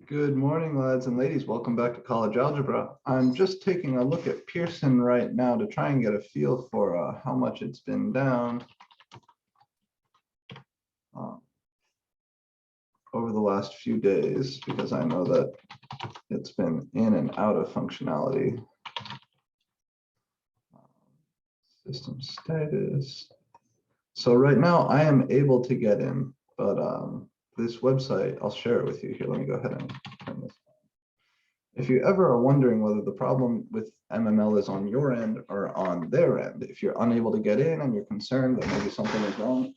Good morning, lads and ladies. Welcome back to College Algebra. I'm just taking a look at Pearson right now to try and get a feel for how much it's been down over the last few days, because I know that it's been in and out of functionality. System status. So right now I am able to get in, but this website, I'll share it with you here. Let me go ahead and turn this. If you ever are wondering whether the problem with MML is on your end or on their end, if you're unable to get in and you're concerned that maybe something is wrong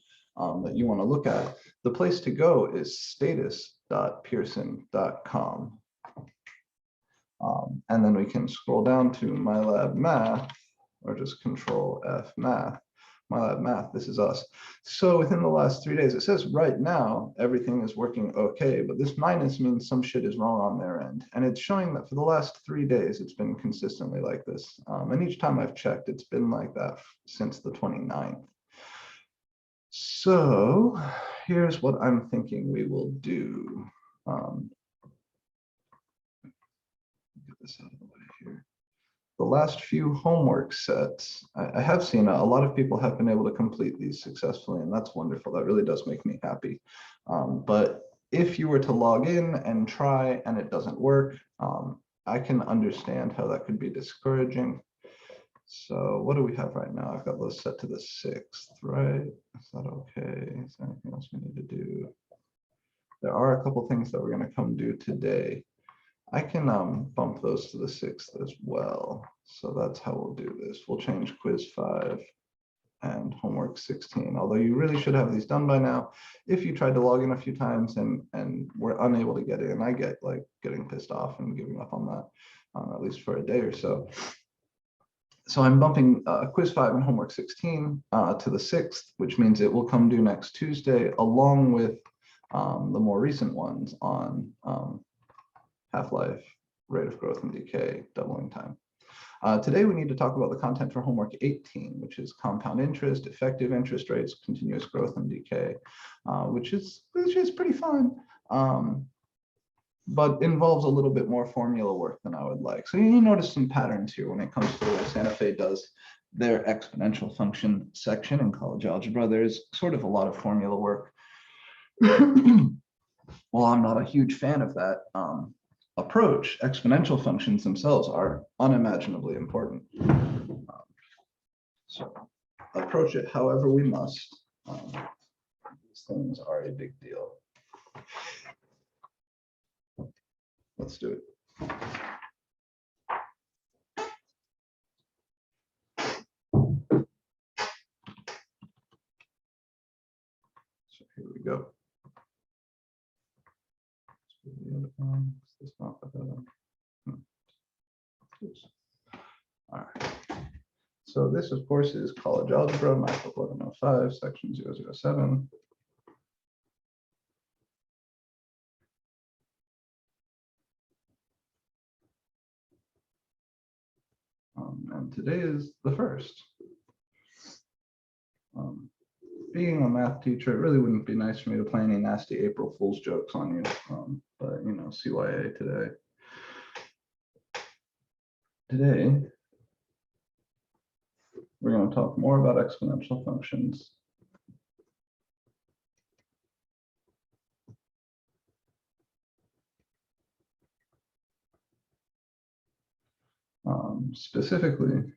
that you want to look at, the place to go is status.pearson.com. And then we can scroll down to MyLab Math, or just Control F Math. MyLab Math, this is us. So within the last 3 days, it says right now everything is working okay, but this minus means some shit is wrong on their end. And it's showing that for the last 3 days, it's been consistently like this. And each time I've checked, it's been like that since the 29th. So here's what I'm thinking we will do. Get this out of the way here. The last few homework sets, I have seen a lot of people have been able to complete these successfully, and that's wonderful. That really does make me happy. But if you were to log in and try and it doesn't work, I can understand how that could be discouraging. So what do we have right now? I've got those set to the 6th, right? Is that okay? Is there anything else we need to do? There are a couple things that we're going to come do today. I can bump those to the 6th as well. So that's how we'll do this. We'll change quiz 5 and homework 16, although you really should have these done by now. If you tried to log in a few times and were unable to get in, I get like getting pissed off and giving up on that, at least for a day or so. So I'm bumping quiz 5 and homework 16 to the 6th, which means it will come due next Tuesday, along with the more recent ones on half-life, rate of growth and decay, doubling time. Today we need to talk about the content for homework 18, which is compound interest, effective interest rates, continuous growth and decay, which is pretty fun, but involves a little bit more formula work than I would like. So you notice some patterns here when it comes to the way Santa Fe does their exponential function section in college algebra. There's sort of a lot of formula work. Well, I'm not a huge fan of that approach. Exponential functions themselves are unimaginably important. So approach it however we must. These things are a big deal. Let's do it. So here we go. All right. So this, of course, is college algebra, MAC1105, section 007. And today is the first. Being a math teacher, it really wouldn't be nice for me to play any nasty April Fool's jokes on you, but you know, CYA today. Today, we're going to talk more about exponential functions. Specifically,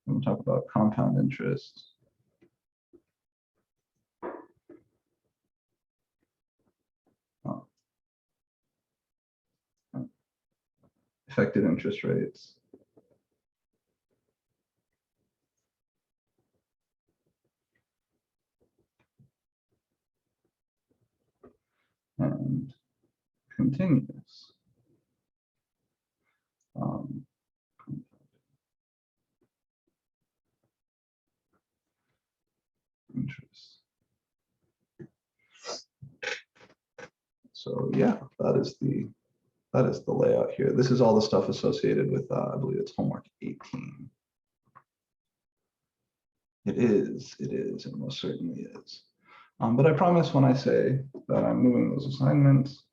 I'm going to talk about compound interest, effective interest rates, and continuous. Interest. So yeah, that is the layout here. This is all the stuff associated with, I believe it's homework 18. It is, it most certainly is. But I promise when I say that I'm moving those assignments,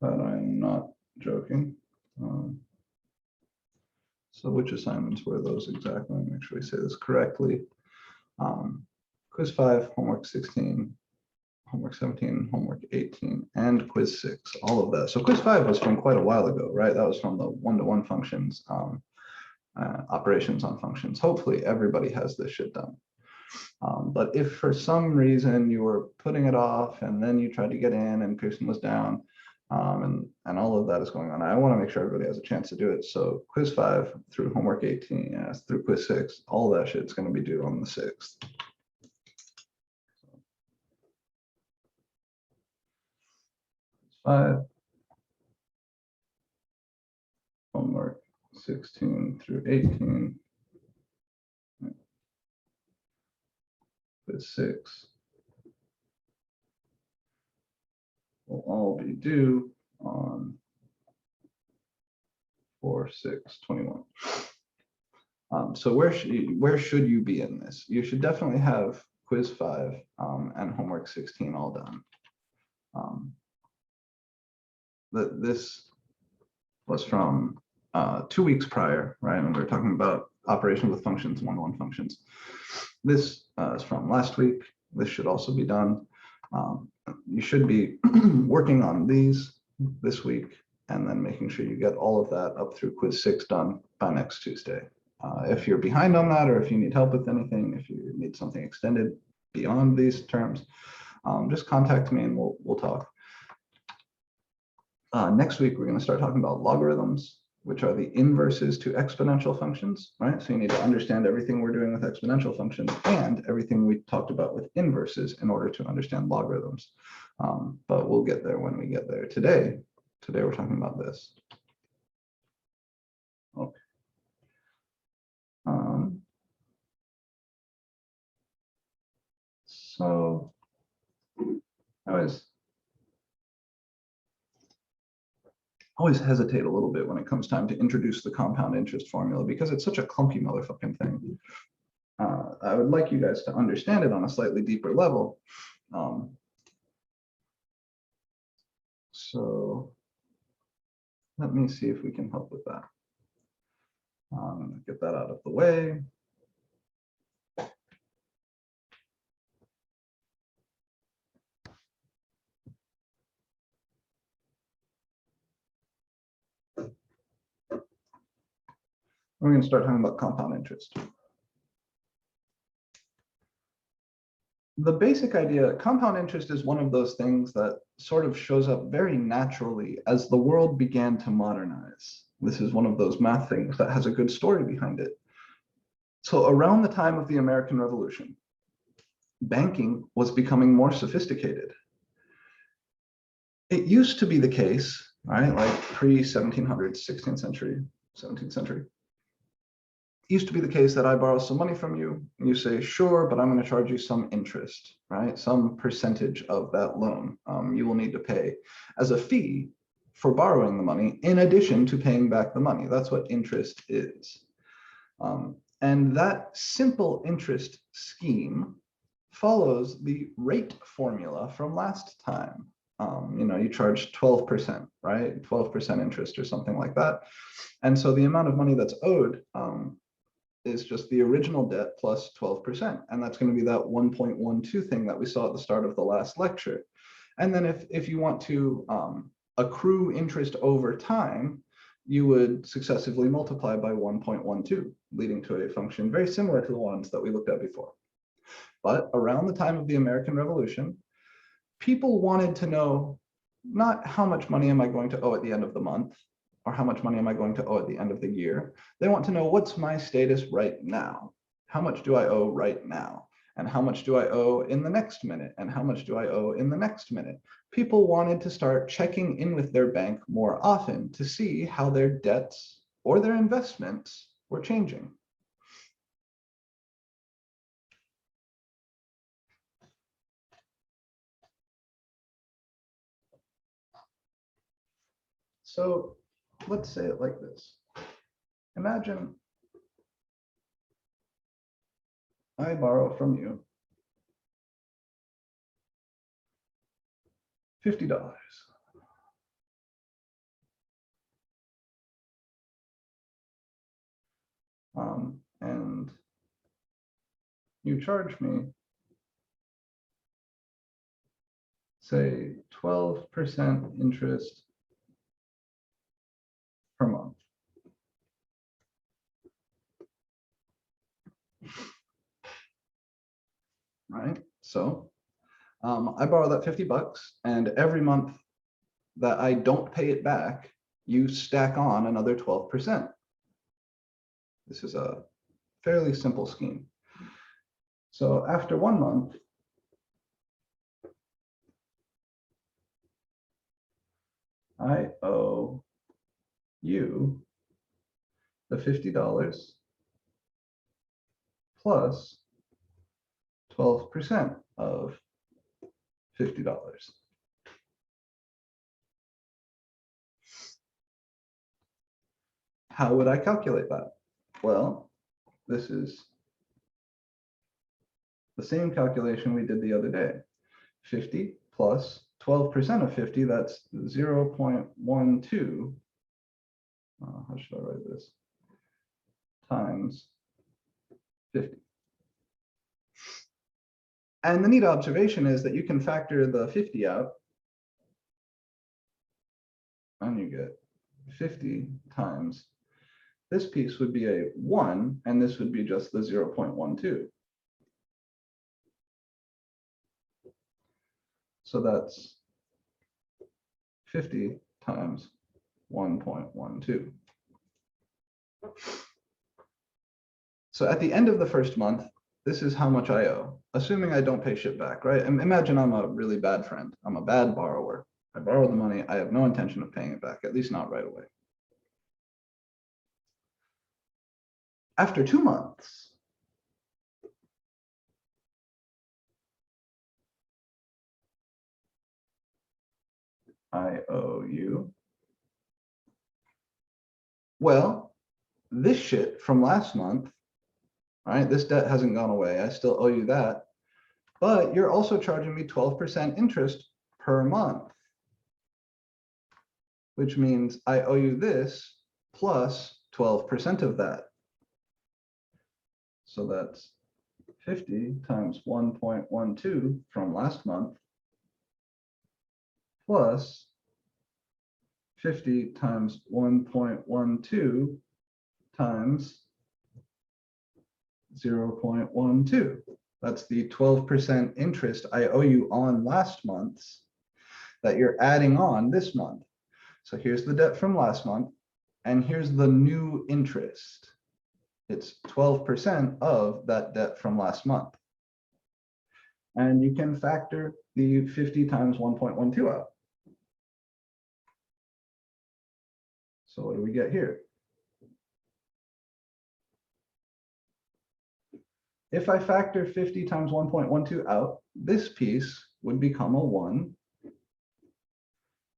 that I'm not joking. So which assignments were those exactly? Let me make sure we say this correctly. Quiz 5, homework 16, homework 17, homework 18, and quiz 6, all of that. So quiz 5 was from quite a while ago, right? That was from the one-to-one functions, operations on functions. Hopefully everybody has this shit done. But if for some reason you were putting it off and then you tried to get in and Pearson was down, and all of that is going on, I want to make sure everybody has a chance to do it. So quiz 5 through homework 18, through quiz 6, all that shit's going to be due on the 6th. Quiz 5, homework 16 through 18, quiz 6 will all be due on 4/6/21. So where should you be in this? You should definitely have quiz 5 and homework 16 all done. This was from 2 weeks prior, right? And we were talking about operations with functions, one-to-one functions. This is from last week. This should also be done. You should be working on these this week and then making sure you get all of that up through quiz 6 done by next Tuesday. If you're behind on that, or if you need help with anything, if you need something extended beyond these terms, just contact me and we'll talk. Next week, we're going to start talking about logarithms, which are the inverses to exponential functions, right? So you need to understand everything we're doing with exponential functions and everything we talked about with inverses in order to understand logarithms. But we'll get there when we get there. Today we're talking about this. Okay. So I always hesitate a little bit when it comes time to introduce the compound interest formula because it's such a clunky motherfucking thing. I would like you guys to understand it on a slightly deeper level. So let me see if we can help with that. Get that out of the way. We're going to start talking about compound interest. The basic idea, compound interest is one of those things that sort of shows up very naturally as the world began to modernize. This is one of those math things that has a good story behind it. So around the time of the American Revolution, banking was becoming more sophisticated. It used to be the case, right, like pre-1700s, 16th century, 17th century, it used to be the case that I borrow some money from you, and you say, sure, but I'm going to charge you some interest, right? Some percentage of that loan you will need to pay as a fee for borrowing the money in addition to paying back the money. That's what interest is. And that simple interest scheme follows the rate formula from last time. You charge 12%, right? 12% interest or something like that. And so the amount of money that's owed is just the original debt plus 12%. And that's going to be that 1.12 thing that we saw at the start of the last lecture. And then if you want to accrue interest over time, you would successively multiply by 1.12, leading to a function very similar to the ones that we looked at before. But around the time of the American Revolution, people wanted to know not how much money am I going to owe at the end of the month, or how much money am I going to owe at the end of the year? They want to know, what's my status right now? How much do I owe right now? And how much do I owe in the next minute? And how much do I owe in the next minute? People wanted to start checking in with their bank more often to see how their debts or their investments were changing. So let's say it like this. Imagine I borrow from you $50. And you charge me, say, 12% interest per month. Right? So I borrow that $50, and every month that I don't pay it back, you stack on another 12%. This is a fairly simple scheme. So after 1 month, I owe you the $50 plus 12% of $50. How would I calculate that? Well, this is the same calculation we did the other day. 50 plus 12% of 50, that's 0.12. How should I write this? Times 50. And the neat observation is that you can factor the 50 out, and you get 50 times this piece would be a 1, and this would be just the 0.12. So that's 50 times 1.12. So at the end of the first month, this is how much I owe, assuming I don't pay shit back, right? And imagine I'm a really bad friend. I'm a bad borrower. I borrow the money. I have no intention of paying it back, at least not right away. After 2 months, I owe you, well, this shit from last month, right? This debt hasn't gone away. I still owe you that. But you're also charging me 12% interest per month, which means I owe you this plus 12% of that. So that's 50 times 1.12 from last month plus 50 times 1.12 times 0.12. That's the 12% interest I owe you on last month's that you're adding on this month. So here's the debt from last month, and here's the new interest. It's 12% of that debt from last month. And you can factor the 50 times 1.12 out. So what do we get here? If I factor 50 times 1.12 out, this piece would become a 1.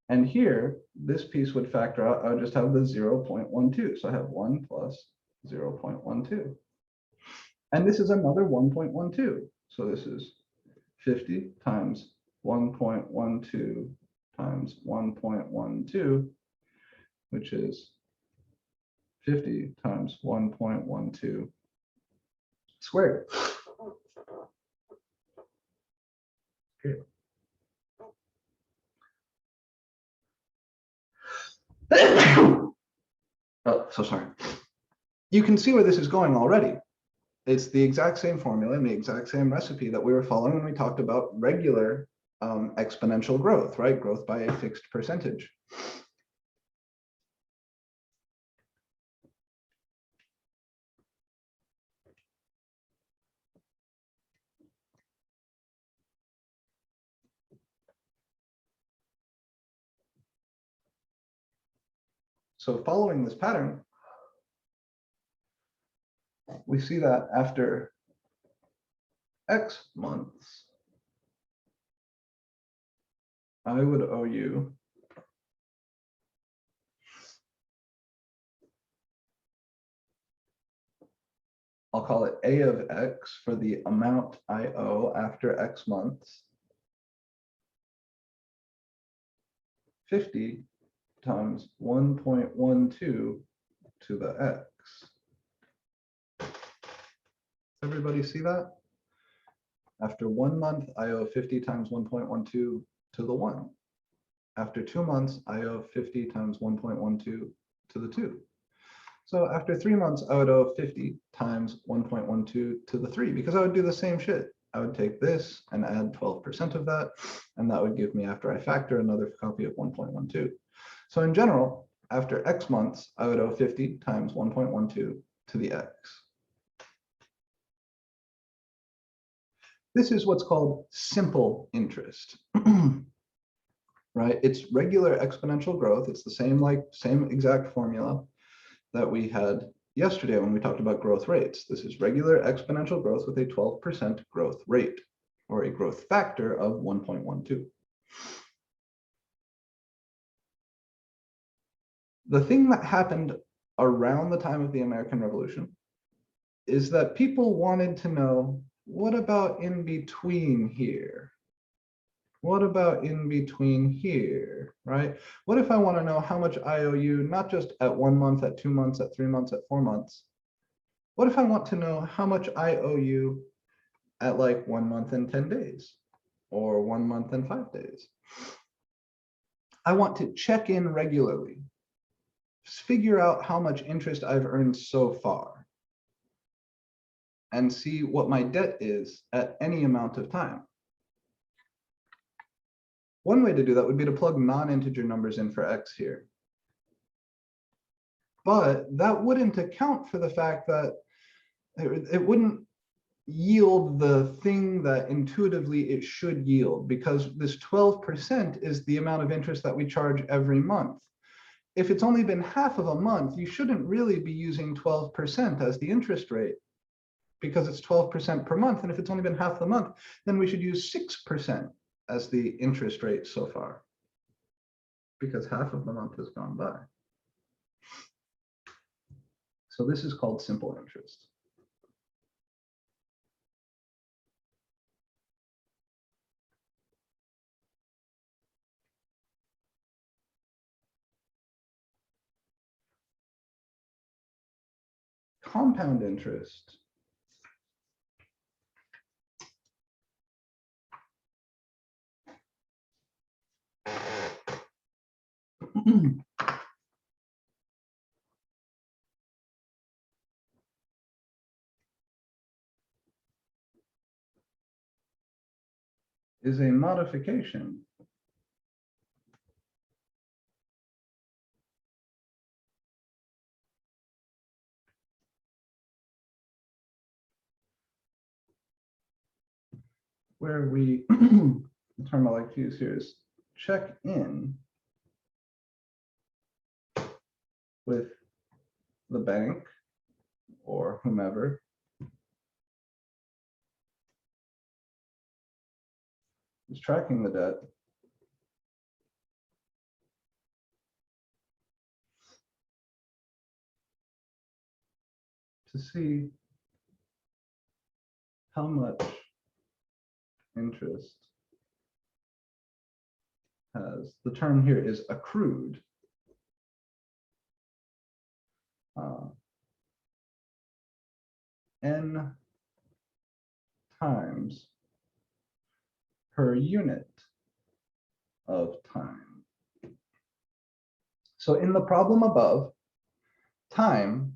And here, this piece would factor out, I would just have the 0.12. So I have 1 plus 0.12. And this is another 1.12. So this is 50 times 1.12 times 1.12, which is 50 times 1.12 squared. Okay. Oh, so sorry. You can see where this is going already. It's the exact same formula and the exact same recipe that we were following when we talked about regular exponential growth, right? Growth by a fixed percentage. So following this pattern, we see that after X months, I would owe you I'll call it A of X for the amount I owe after X months. 50 times 1.12 to the X. Does everybody see that? After 1 month, I owe 50 times 1.12 to the 1. After 2 months, I owe 50 times 1.12 to the 2. So after 3 months, I would owe 50 times 1.12 to the 3, because I would do the same shit. I would take this and add 12% of that, and that would give me, after I factor, another copy of 1.12. So in general, after X months, I would owe 50 times 1.12 to the X. This is what's called simple interest, right? It's regular exponential growth. It's the same exact formula that we had yesterday when we talked about growth rates. This is regular exponential growth with a 12% growth rate, or a growth factor of 1.12. The thing that happened around the time of the American Revolution is that people wanted to know, what about in between here? What about in between here, right? What if I want to know how much I owe you, not just at 1 month, at 2 months, at 3 months, at 4 months? What if I want to know how much I owe you at like 1 month and 10 days, or 1 month and 5 days? I want to check in regularly, figure out how much interest I've earned so far, and see what my debt is at any amount of time. One way to do that would be to plug non-integer numbers in for X here. But that wouldn't account for the fact that it wouldn't yield the thing that intuitively it should yield, because this 12% is the amount of interest that we charge every month. If it's only been half of a month, you shouldn't really be using 12% as the interest rate, because it's 12% per month. And if it's only been half the month, then we should use 6% as the interest rate so far, because half of the month has gone by. So this is called simple interest. Compound interest is a modification where we, the term I like to use here is check in with the bank or whomever is tracking the debt to see how much interest has, the term here is accrued, n times per unit of time. So in the problem above, time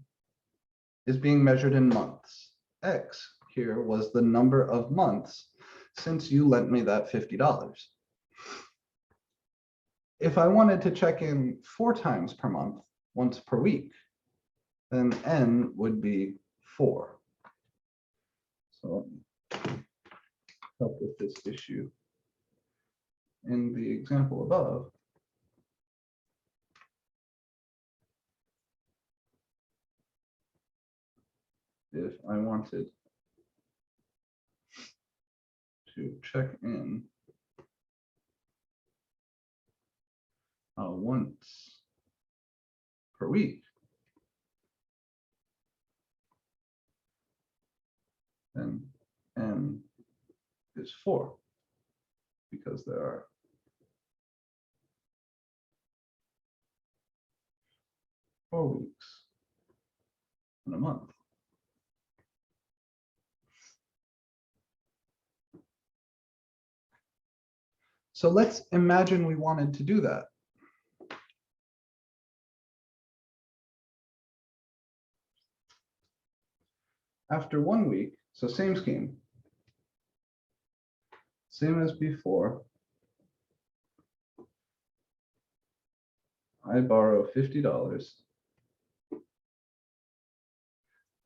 is being measured in months. X here was the number of months since you lent me that $50. If I wanted to check in 4 times per month, once per week, then n would be 4. So let me help with this issue. In the example above, if I wanted to check in once per week, then n is 4, because there are 4 weeks in a month. So let's imagine we wanted to do that. After 1 week, so same scheme, same as before, I borrow $50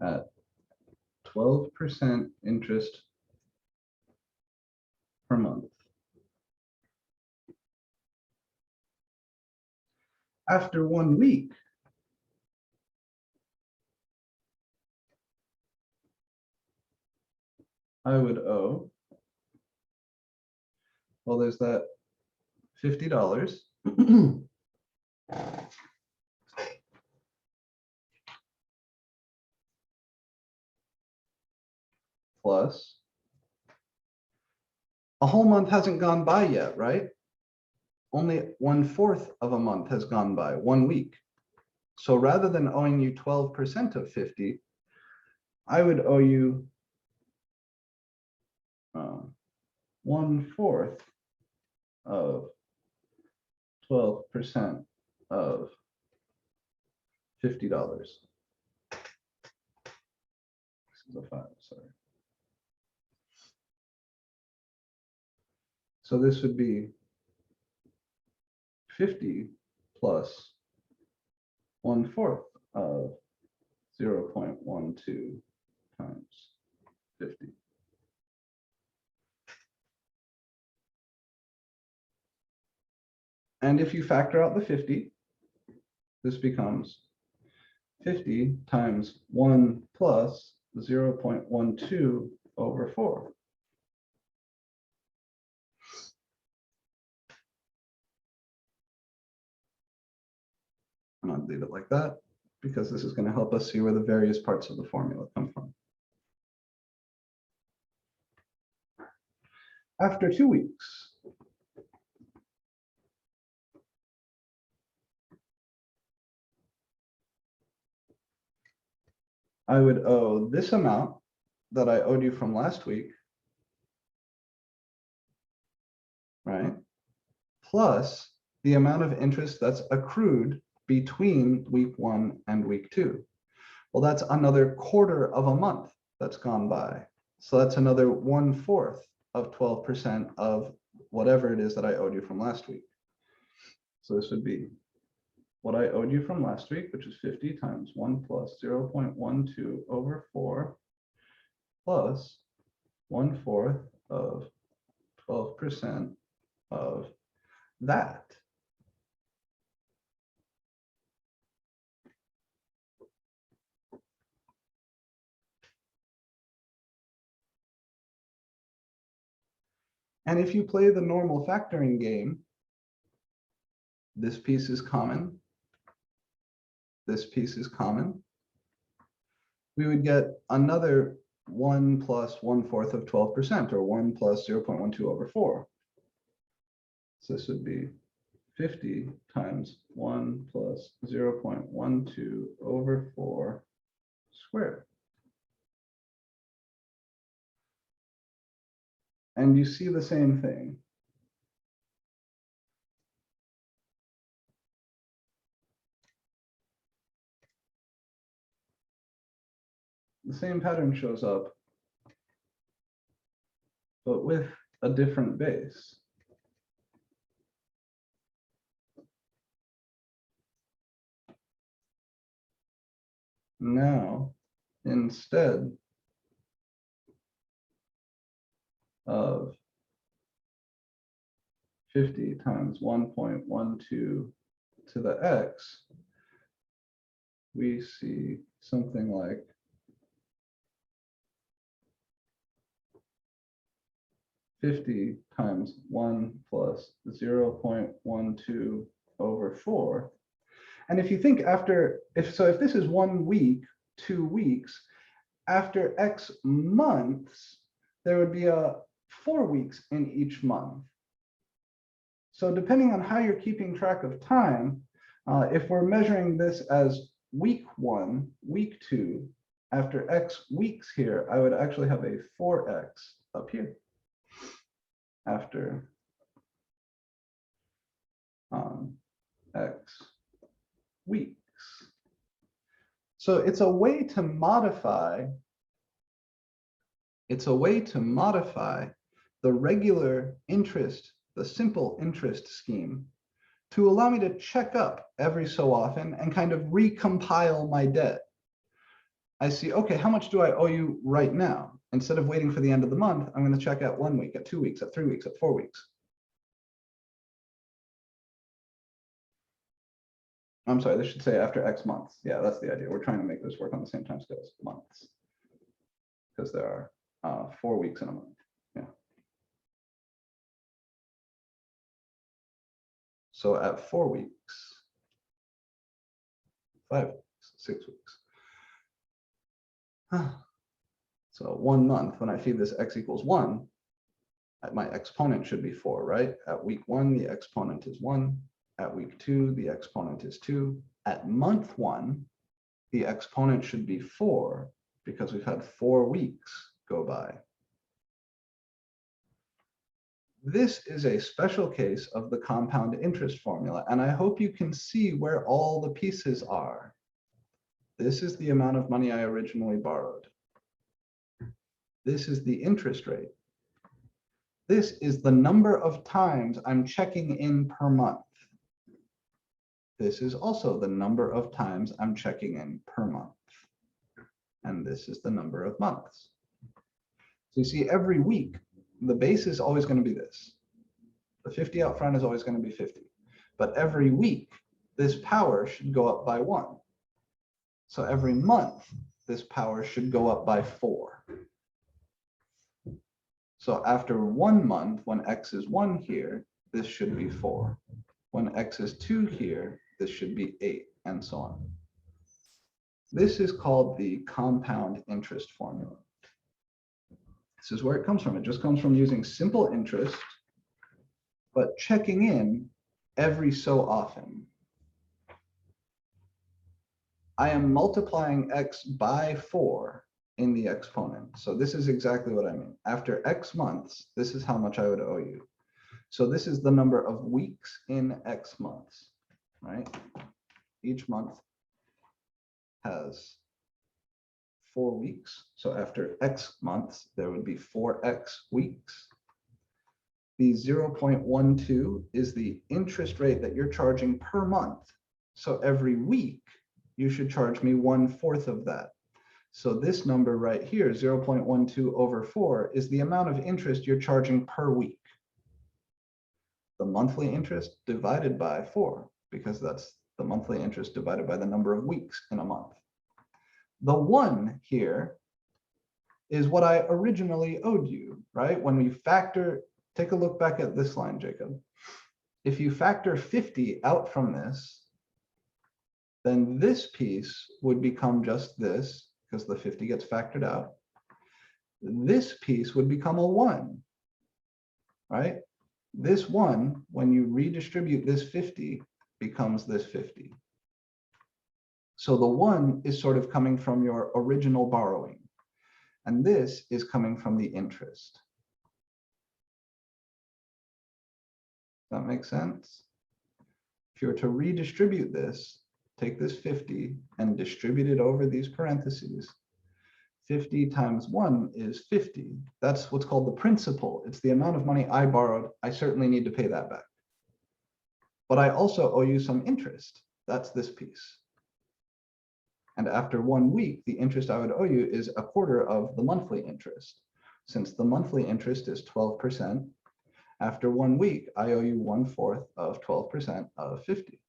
at 12% interest per month. After 1 week, I would owe, well, there's that $50 plus, a whole month hasn't gone by yet, right? Only 1/4 of a month has gone by, 1 week. So rather than owing you 12% of 50, I would owe you 1/4 of 12% of $50. This is a 5, sorry. So this would be 50 plus 1/4 of 0.12 times 50. And if you factor out the 50, this becomes 50 times 1 plus 0.12 over 4. And I'll leave it like that, because this is going to help us see where the various parts of the formula come from. After 2 weeks, I would owe this amount that I owed you from last week, right? Plus the amount of interest that's accrued between week 1 and week 2. Well, that's another 1/4 of a month that's gone by. So that's another 1/4 of 12% of whatever it is that I owed you from last week. So this would be what I owed you from last week, which is 50 times 1 plus 0.12 over 4 plus 1/4 of 12% of that. And if you play the normal factoring game, this piece is common, this piece is common, we would get another 1 plus 1/4 of 12%, or 1 plus 0.12 over 4. So this would be 50 times 1 plus 0.12 over 4 squared. And you see the same thing. The same pattern shows up, but with a different base. Now, instead of 50 times 1.12 to the x, we see something like 50 times 1 plus 0.12 over 4. And if you think if this is 1 week, 2 weeks, after X months, there would be 4 weeks in each month. So depending on how you're keeping track of time, if we're measuring this as week 1, week 2, after X weeks here, I would actually have a 4X up here after X weeks. So it's a way to modify the regular interest, the simple interest scheme, to allow me to check up every so often and kind of recompile my debt. I see, okay, how much do I owe you right now? Instead of waiting for the end of the month, I'm going to check at 1 week, at 2 weeks, at 3 weeks, at 4 weeks. I'm sorry, this should say after X months. Yeah, that's the idea. We're trying to make this work on the same time scale as months, because there are 4 weeks in a month. Yeah. So at 4 weeks, 5 weeks, 6 weeks. So 1 month, when I feed this X equals 1, my exponent should be 4, right? At week 1, the exponent is 1. At week 2, the exponent is 2. At month 1, the exponent should be 4 because we've had 4 weeks go by. This is a special case of the compound interest formula, and I hope you can see where all the pieces are. This is the amount of money I originally borrowed. This is the interest rate. This is the number of times I'm checking in per month. This is also the number of times I'm checking in per month. And this is the number of months. So you see, every week, the base is always going to be this. The 50 out front is always going to be 50. But every week, this power should go up by 1. So every month, this power should go up by 4. So after 1 month, when X is 1 here, this should be 4. When X is 2 here, this should be 8, and so on. This is called the compound interest formula. This is where it comes from. It just comes from using simple interest, but checking in every so often. I am multiplying X by 4 in the exponent. So this is exactly what I mean. After X months, this is how much I would owe you. So this is the number of weeks in X months, right? Each month has 4 weeks. So after X months, there would be 4X weeks. The 0.12 is the interest rate that you're charging per month. So every week, you should charge me 1/4 of that. So this number right here, 0.12 over 4, is the amount of interest you're charging per week. The monthly interest divided by 4, because that's the monthly interest divided by the number of weeks in a month. The 1 here is what I originally owed you, right? When we factor, take a look back at this line, Jacob. If you factor 50 out from this, then this piece would become just this, because the 50 gets factored out. This piece would become a 1, right? This 1, when you redistribute this 50, becomes this 50. So the 1 is sort of coming from your original borrowing, and this is coming from the interest. Does that make sense? If you were to redistribute this, take this 50 and distribute it over these parentheses. 50 times 1 is 50. That's what's called the principal. It's the amount of money I borrowed. I certainly need to pay that back. But I also owe you some interest. That's this piece. And after 1 week, the interest I would owe you is 1/4 of the monthly interest. Since the monthly interest is 12%, after 1 week, I owe you 1/4 of 12% of 50.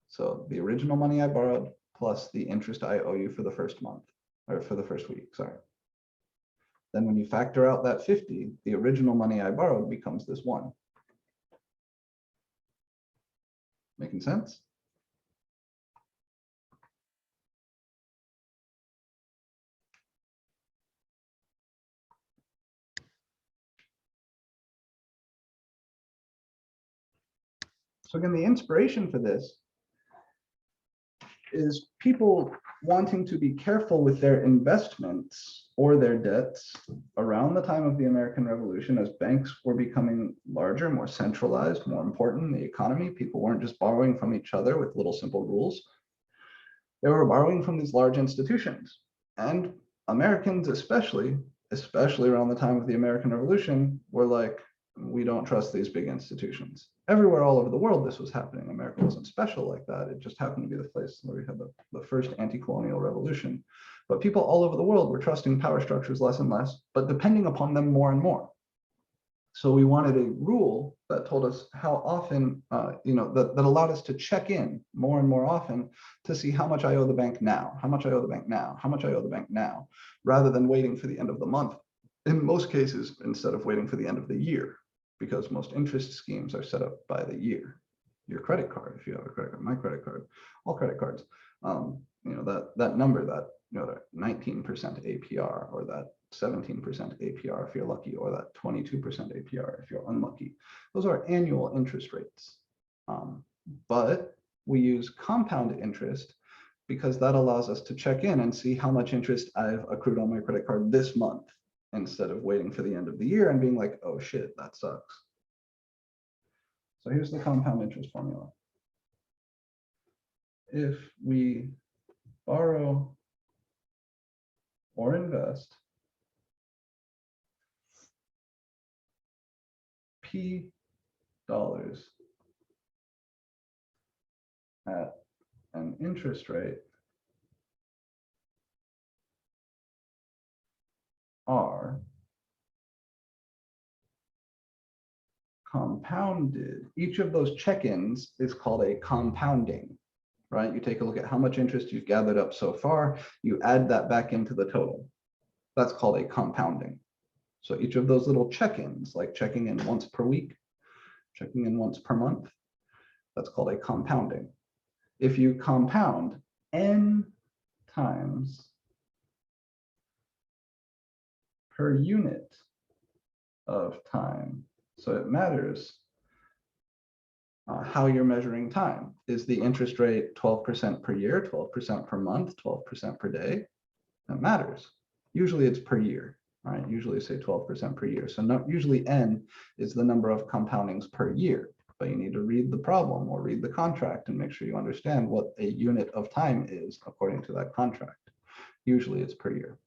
So the original money I borrowed plus the interest I owe you for the first month, or for the first week, sorry. Then when you factor out that 50, the original money I borrowed becomes this 1. Making sense? So again, the inspiration for this is people wanting to be careful with their investments or their debts around the time of the American Revolution, as banks were becoming larger, more centralized, more important in the economy. People weren't just borrowing from each other with little simple rules. They were borrowing from these large institutions. And Americans especially around the time of the American Revolution, were like, we don't trust these big institutions. Everywhere all over the world this was happening. America wasn't special like that. It just happened to be the place where we had the first anti-colonial revolution. But people all over the world were trusting power structures less and less, but depending upon them more and more. So we wanted a rule that told us how often, that allowed us to check in more and more often to see how much I owe the bank now, how much I owe the bank now, how much I owe the bank now, rather than waiting for the end of the month. In most cases, instead of waiting for the end of the year, because most interest schemes are set up by the year. Your credit card, if you have a credit card, my credit card, all credit cards, that number, that 19% APR, or that 17% APR if you're lucky, or that 22% APR if you're unlucky. Those are annual interest rates. But we use compound interest because that allows us to check in and see how much interest I've accrued on my credit card this month, instead of waiting for the end of the year and being like, oh shit, that sucks. So here's the compound interest formula. If we borrow or invest P dollars at an interest rate R compounded, each of those check-ins is called a compounding, right? You take a look at how much interest you've gathered up so far, you add that back into the total. That's called a compounding. So each of those little check-ins, like checking in once per week, checking in once per month, that's called a compounding. If you compound n times per unit of time, so it matters how you're measuring time. Is the interest rate 12% per year, 12% per month, 12% per day? That matters. Usually it's per year, right? Usually say 12% per year. So usually n is the number of compoundings per year, but you need to read the problem or read the contract and make sure you understand what a unit of time is according to that contract. Usually it's per year.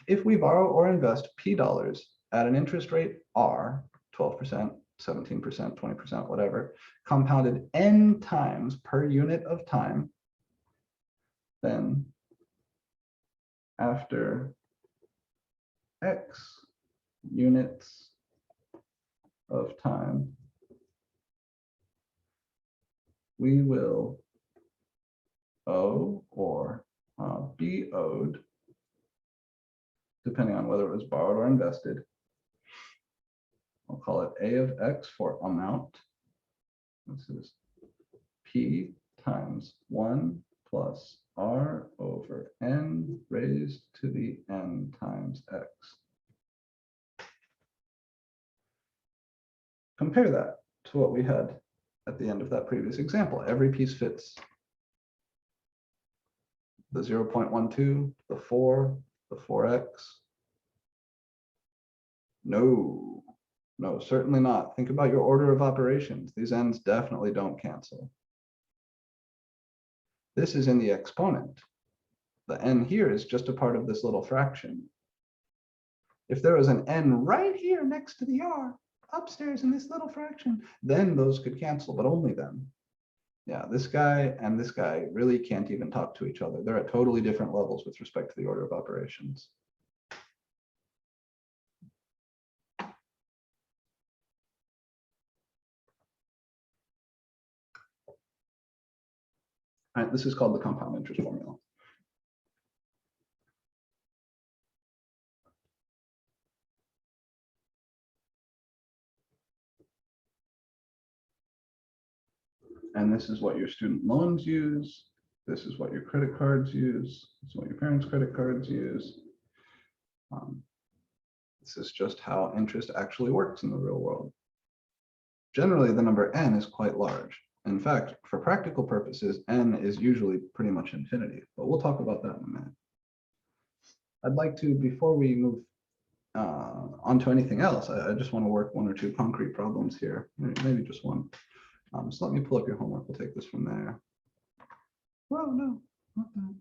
If we borrow or invest P dollars at an interest rate R, 12%, 17%, 20%, whatever, compounded n times per unit of time, then after x units of time, we will owe or be owed, depending on whether it was borrowed or invested. I'll call it A of X for amount. This is P times 1 plus R over N raised to the N times X. Compare that to what we had at the end of that previous example. Every piece fits. The 0.12, the 4, the 4x. No, certainly not. Think about your order of operations. These ends definitely don't cancel. This is in the exponent. The n here is just a part of this little fraction. If there was an n right here next to the r, upstairs in this little fraction, then those could cancel, but only then. Yeah, this guy and this guy really can't even talk to each other. They're at totally different levels with respect to the order of operations. All right, this is called the compound interest formula. And this is what your student loans use. This is what your credit cards use. This is what your parents' credit cards use. This is just how interest actually works in the real world. Generally, the number n is quite large. In fact, for practical purposes, n is usually pretty much infinity, but we'll talk about that in a minute. I'd like to, before we move onto anything else, I just want to work one or two concrete problems here, maybe just one. So let me pull up your homework. We'll take this from there. Well, no, not that.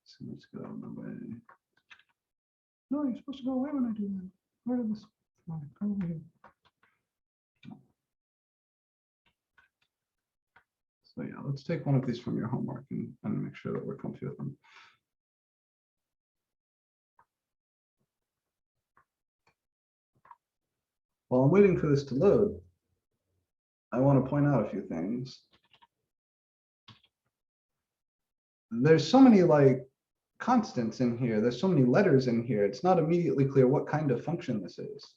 So let's get out of the way. No, you're supposed to go away when I do that. Where did this? Come over here. So yeah, let's take one of these from your homework and make sure that we're comfy with them. While I'm waiting for this to load, I want to point out a few things. There's so many like constants in here. There's so many letters in here. It's not immediately clear what kind of function this is.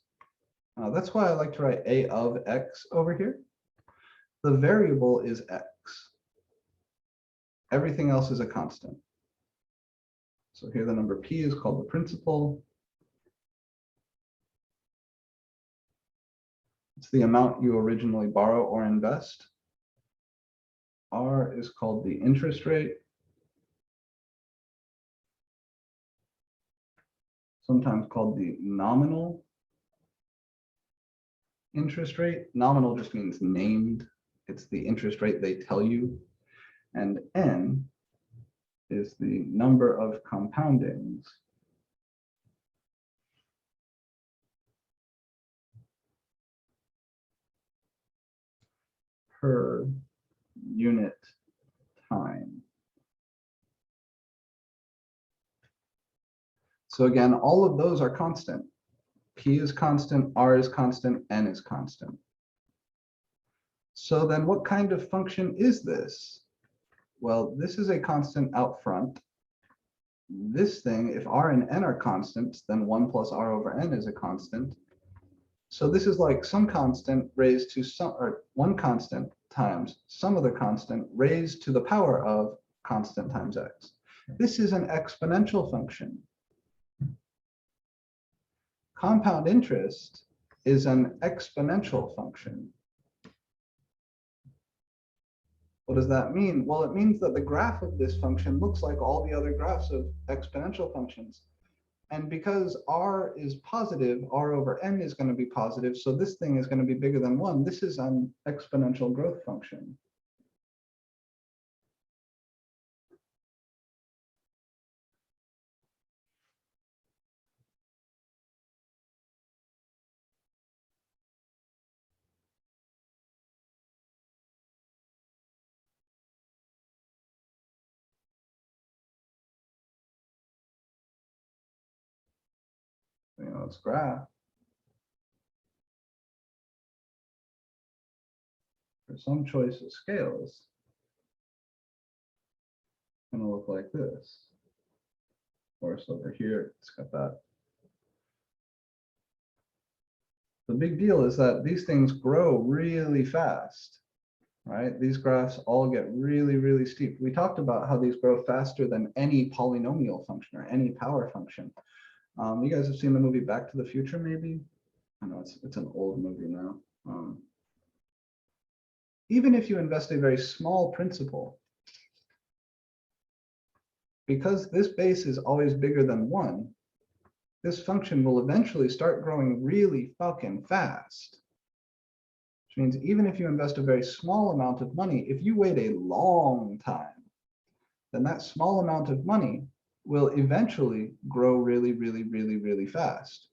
That's why I like to write a of x over here. The variable is x. Everything else is a constant. So here the number p is called the principal. It's the amount you originally borrow or invest. R is called the interest rate. Sometimes called the nominal interest rate. Nominal just means named. It's the interest rate they tell you. And n is the number of compoundings per unit time. So again, all of those are constant. P is constant, R is constant, N is constant. So then what kind of function is this? Well, this is a constant out front. This thing, if R and N are constants, then 1 plus R over N is a constant. So this is like some constant raised to some, or one constant times some other constant raised to the power of constant times x. This is an exponential function. Compound interest is an exponential function. What does that mean? Well, it means that the graph of this function looks like all the other graphs of exponential functions. And because r is positive, r over n is going to be positive, so this thing is going to be bigger than 1. This is an exponential growth function. It's graph. For some choice of scales, it's going to look like this. Of course, over here, it's got that. The big deal is that these things grow really fast, right? These graphs all get really, really steep. We talked about how these grow faster than any polynomial function or any power function. You guys have seen the movie Back to the Future, maybe? I know it's an old movie now. Even if you invest a very small principal, because this base is always bigger than 1, this function will eventually start growing really fucking fast. Which means even if you invest a very small amount of money, if you wait a long time, then that small amount of money will eventually grow really, really, really, really fast.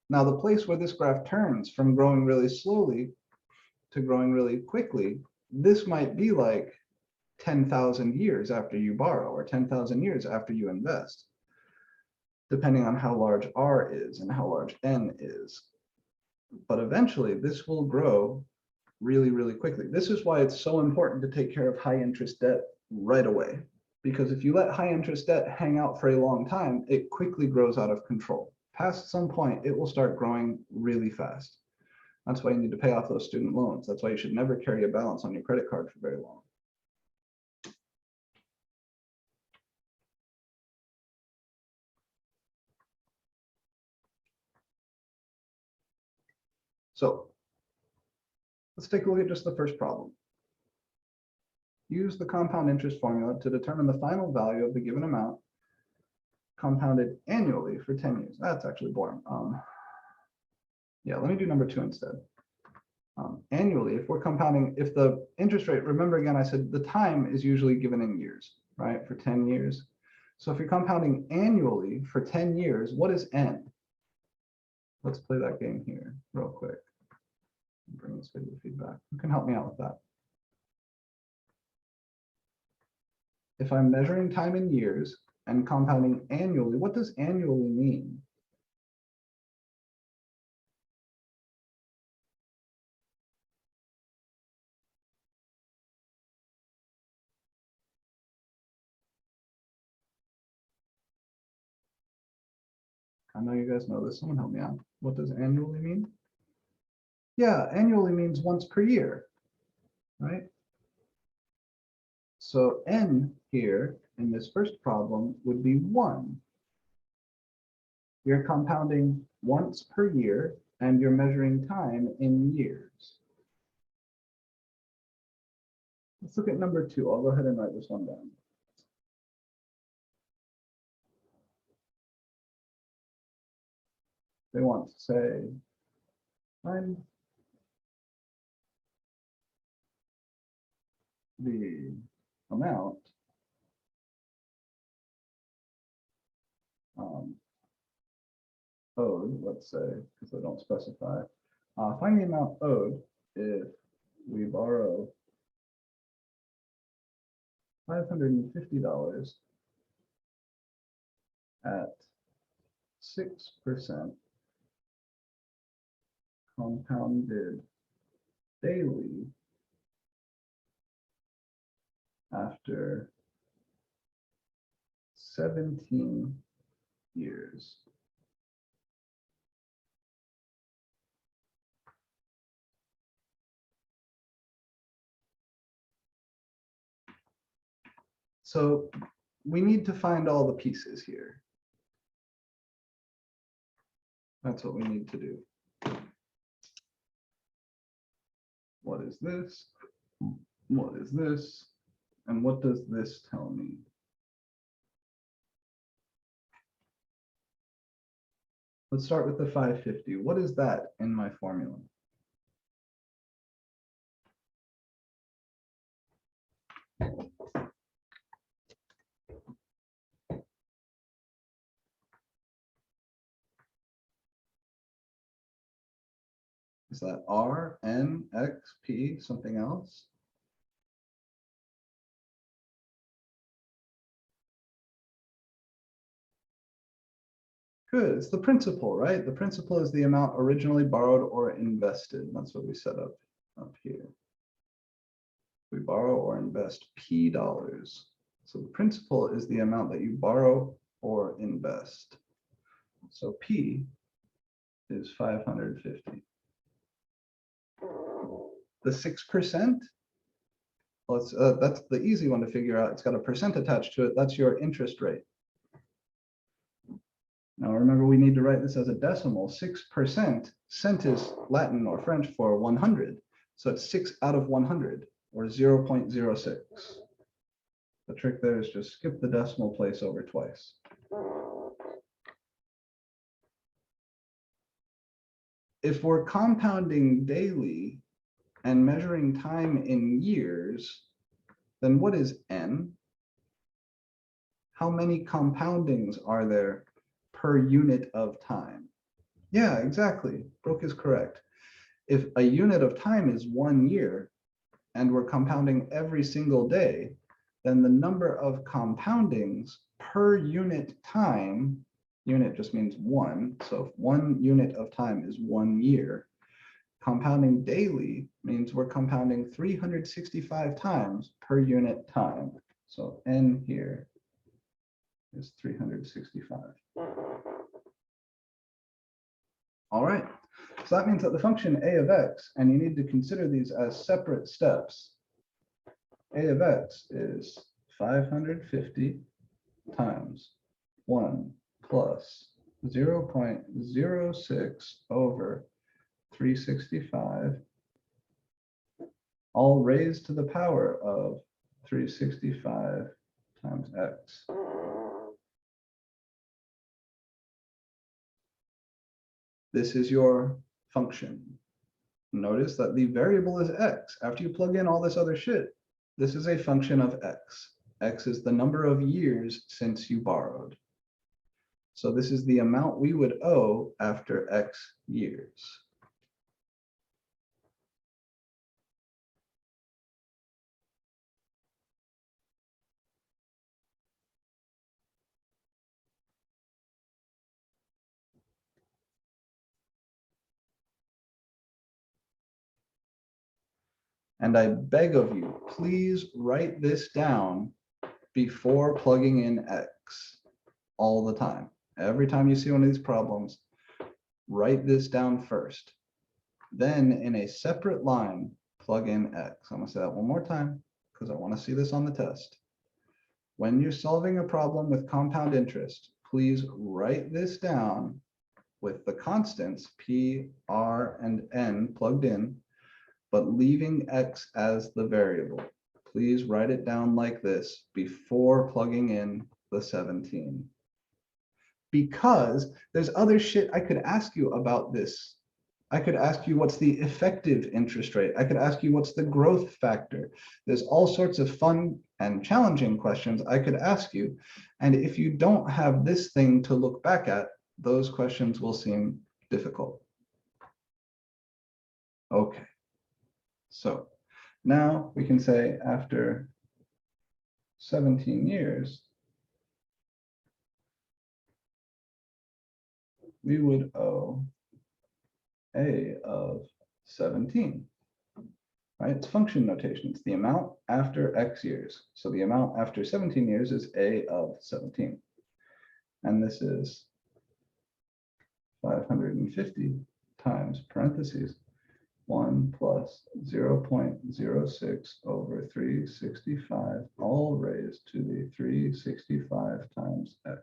Now, the place where this graph turns from growing really slowly to growing really quickly, this might be like 10,000 years after you borrow or 10,000 years after you invest, depending on how large R is and how large N is. But eventually, this will grow really, really quickly. This is why it's so important to take care of high interest debt right away. Because if you let high interest debt hang out for a long time, it quickly grows out of control. Past some point, it will start growing really fast. That's why you need to pay off those student loans. That's why you should never carry a balance on your credit card for very long. So let's take a look at just the first problem. Use the compound interest formula to determine the final value of the given amount compounded annually for 10 years. That's actually boring. Yeah, let me do number 2 instead. Annually, if we're compounding, if the interest rate, remember again, I said the time is usually given in years, right, for 10 years. So if you're compounding annually for 10 years, what is n? Let's play that game here real quick. Bring this video feedback. Who can help me out with that? If I'm measuring time in years and compounding annually, what does annually mean? I know you guys know this. Someone help me out. What does annually mean? Yeah, annually means once per year, right? So n here in this first problem would be 1. You're compounding once per year and you're measuring time in years. Let's look at number 2. I'll go ahead and write this one down. They want to say, find the amount owed, let's say, because they don't specify. Find the amount owed if we borrow $550 at 6% compounded daily after 17 years. So we need to find all the pieces here. That's what we need to do. What is this? What is this? And what does this tell me? Let's start with the 550. What is that in my formula? Is that R, N, X, P, something else? Good, it's the principal, right? The principal is the amount originally borrowed or invested. That's what we set up here. We borrow or invest P dollars. So the principal is the amount that you borrow or invest. So P is 550. The 6%, well, that's the easy one to figure out. It's got a percent attached to it. That's your interest rate. Now remember, we need to write this as a decimal. 6%, cent is Latin or French for 100. So it's 6 out of 100, or 0.06. The trick there is just skip the decimal place over twice. If we're compounding daily and measuring time in years, then what is n? How many compoundings are there per unit of time? Yeah, exactly. Brooke is correct. If a unit of time is 1 year and we're compounding every single day, then the number of compoundings per unit time, unit just means 1, so if 1 unit of time is 1 year, compounding daily means we're compounding 365 times per unit time. So n here is 365. All right, so that means that the function a of x, and you need to consider these as separate steps. A of x is 550 times 1 plus 0.06 over 365, all raised to the power of 365 times x. This is your function. Notice that the variable is x. After you plug in all this other shit, this is a function of x. X is the number of years since you borrowed. So this is the amount we would owe after x years. And I beg of you, please write this down before plugging in x all the time. Every time you see one of these problems, write this down first. Then in a separate line, plug in x. I'm gonna say that one more time because I want to see this on the test. When you're solving a problem with compound interest, please write this down with the constants p, r, and n plugged in, but leaving x as the variable. Please write it down like this before plugging in the 17. Because there's other shit I could ask you about this. I could ask you what's the effective interest rate. I could ask you what's the growth factor. There's all sorts of fun and challenging questions I could ask you. And if you don't have this thing to look back at, those questions will seem difficult. Okay. So now we can say after 17 years, we would owe a of 17, right? It's function notation. It's the amount after x years. So the amount after 17 years is a of 17. And this is 550 times parentheses 1 plus 0.06 over 365, all raised to the 365 times x.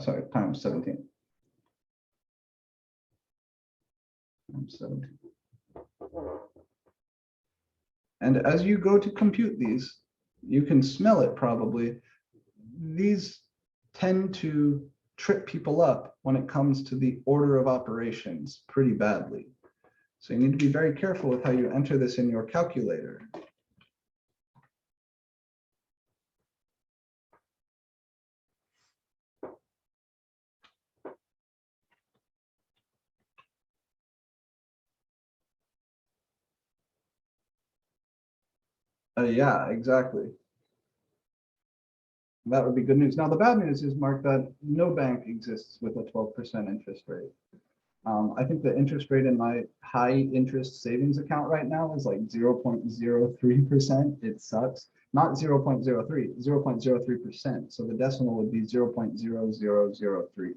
Sorry, times 17. Times 17. And as you go to compute these, you can smell it probably. These tend to trip people up when it comes to the order of operations pretty badly. So you need to be very careful with how you enter this in your calculator. Yeah, exactly. That would be good news. Now, the bad news is, Mark, that no bank exists with a 12% interest rate. I think the interest rate in my high interest savings account right now is like 0.03%. It sucks. Not 0.03, 0.03%. So the decimal would be 0.0003.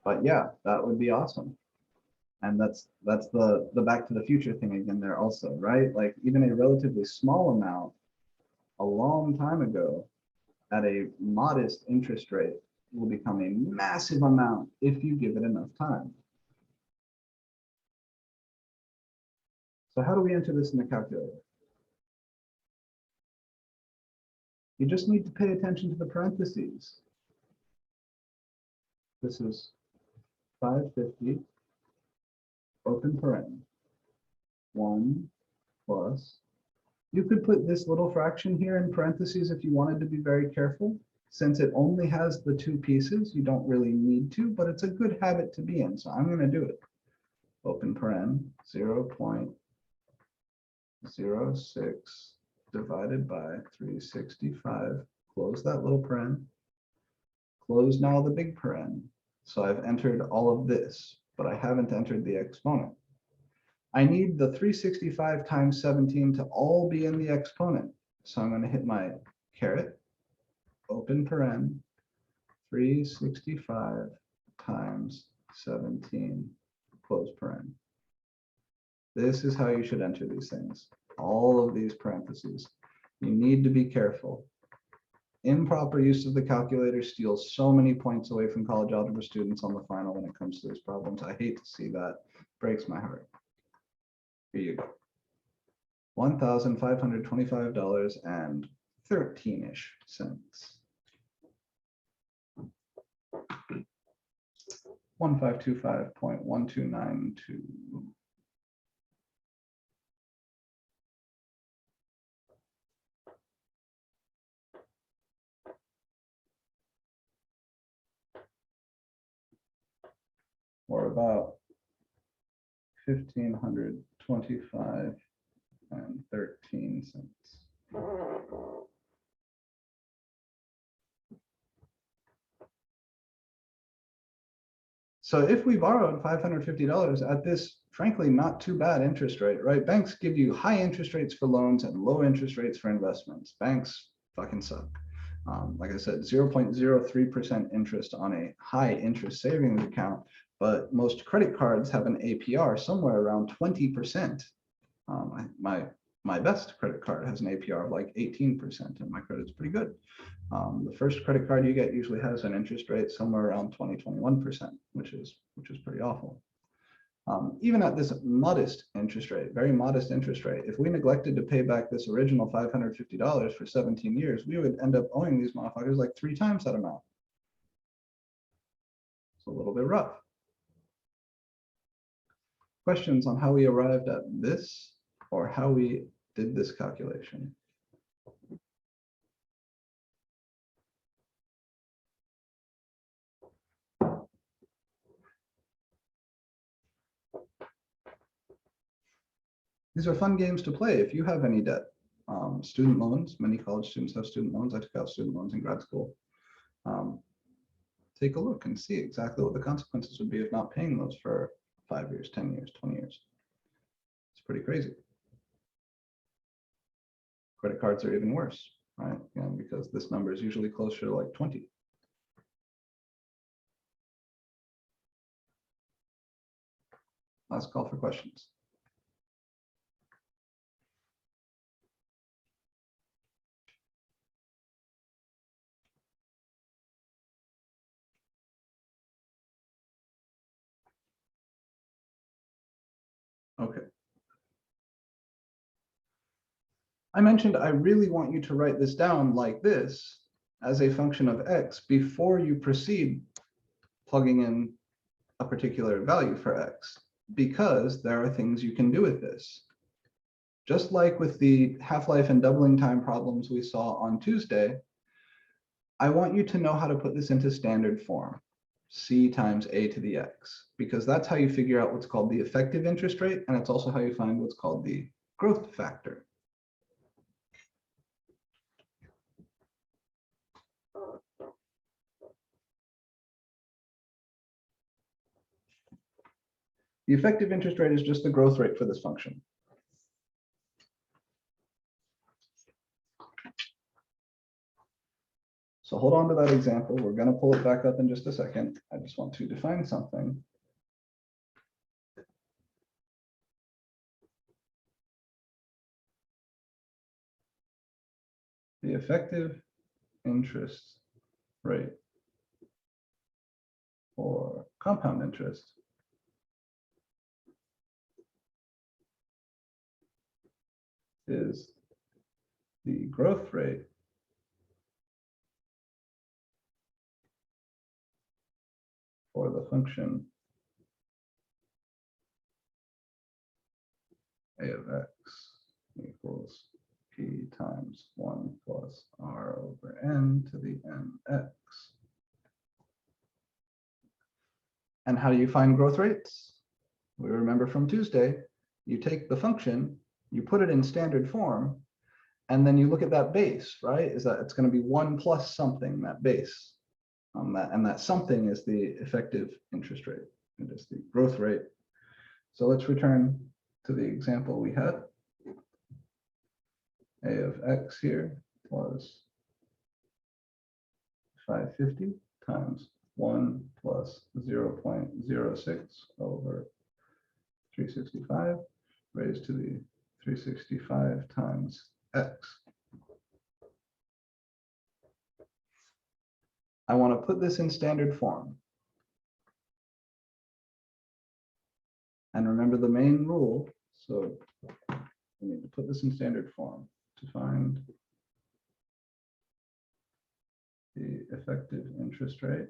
But yeah, that would be awesome. And that's the Back to the Future thing again there also, right? Like even a relatively small amount a long time ago at a modest interest rate will become a massive amount if you give it enough time. So how do we enter this in the calculator? You just need to pay attention to the parentheses. This is 550, open paren, 1 plus. You could put this little fraction here in parentheses if you wanted to be very careful. Since it only has the two pieces, you don't really need to, but it's a good habit to be in. So I'm going to do it. Open paren, 0.06 divided by 365. Close that little paren. Close now the big paren. So I've entered all of this, but I haven't entered the exponent. I need the 365 times 17 to all be in the exponent. So I'm going to hit my caret, open paren, 365 times 17, close paren. This is how you should enter these things. All of these parentheses. You need to be careful. Improper use of the calculator steals so many points away from college algebra students on the final when it comes to these problems. I hate to see that. Breaks my heart. Here you go. $1,525.13-ish. 1525.1292. Or about 1,525.13. So if we borrowed $550 at this, frankly, not too bad interest rate, right? Banks give you high interest rates for loans and low interest rates for investments. Banks fucking suck. Like I said, 0.03% interest on a high interest savings account, but most credit cards have an APR somewhere around 20%. My best credit card has an APR of like 18%, and my credit's pretty good. The first credit card you get usually has an interest rate somewhere around 20-21%, which is pretty awful. Even at this modest interest rate, very modest interest rate, if we neglected to pay back this original $550 for 17 years, we would end up owing these motherfuckers like 3 times that amount. It's a little bit rough. Questions on how we arrived at this or how we did this calculation? These are fun games to play if you have any debt. Student loans, many college students have student loans. I took out student loans in grad school. Take a look and see exactly what the consequences would be of not paying those for 5 years, 10 years, 20 years. It's pretty crazy. Credit cards are even worse, right? Because this number is usually closer to like 20. Last call for questions. Okay. I mentioned I really want you to write this down like this as a function of x before you proceed plugging in a particular value for x, because there are things you can do with this. Just like with the half-life and doubling time problems we saw on Tuesday, I want you to know how to put this into standard form, c times a to the x, because that's how you figure out what's called the effective interest rate, and it's also how you find what's called the growth factor. The effective interest rate is just the growth rate for this function. So hold on to that example. We're going to pull it back up in just a second. I just want to define something. The effective interest rate for compound interest is the growth rate for the function a of x equals p times 1 plus r over n to the nx. And how do you find growth rates? We remember from Tuesday, you take the function, you put it in standard form, and then you look at that base, right? Is that it's going to be 1 plus something, that base. And that something is the effective interest rate. It is the growth rate. So let's return to the example we had. A of x here was 550 times 1 plus 0.06 over 365 raised to the 365 times x. I want to put this in standard form. And remember the main rule. So we need to put this in standard form to find the effective interest rate.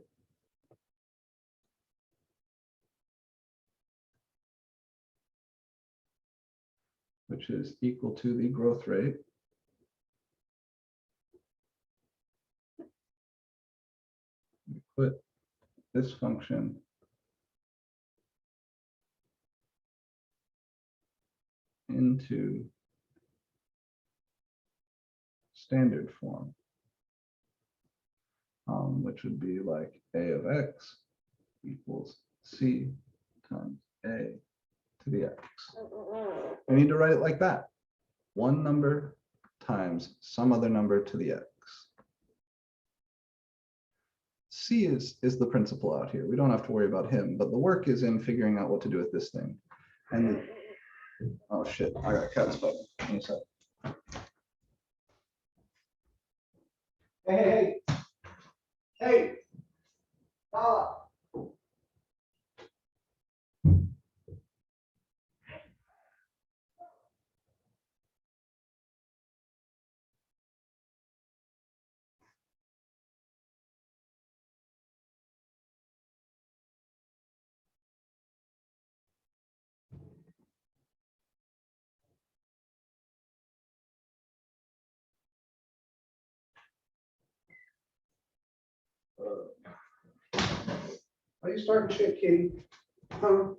Which is equal to the growth rate. We put this function into standard form, which would be like a of x equals c times a to the x. We need to write it like that. One number times some other number to the x. C is the principal out here. We don't have to worry about him, but the work is in figuring out what to do with this thing. And oh shit, I got cats fighting. Give me a sec. Hey, hey, hey, Nala. Why are you starting shit, Kitty? Huh?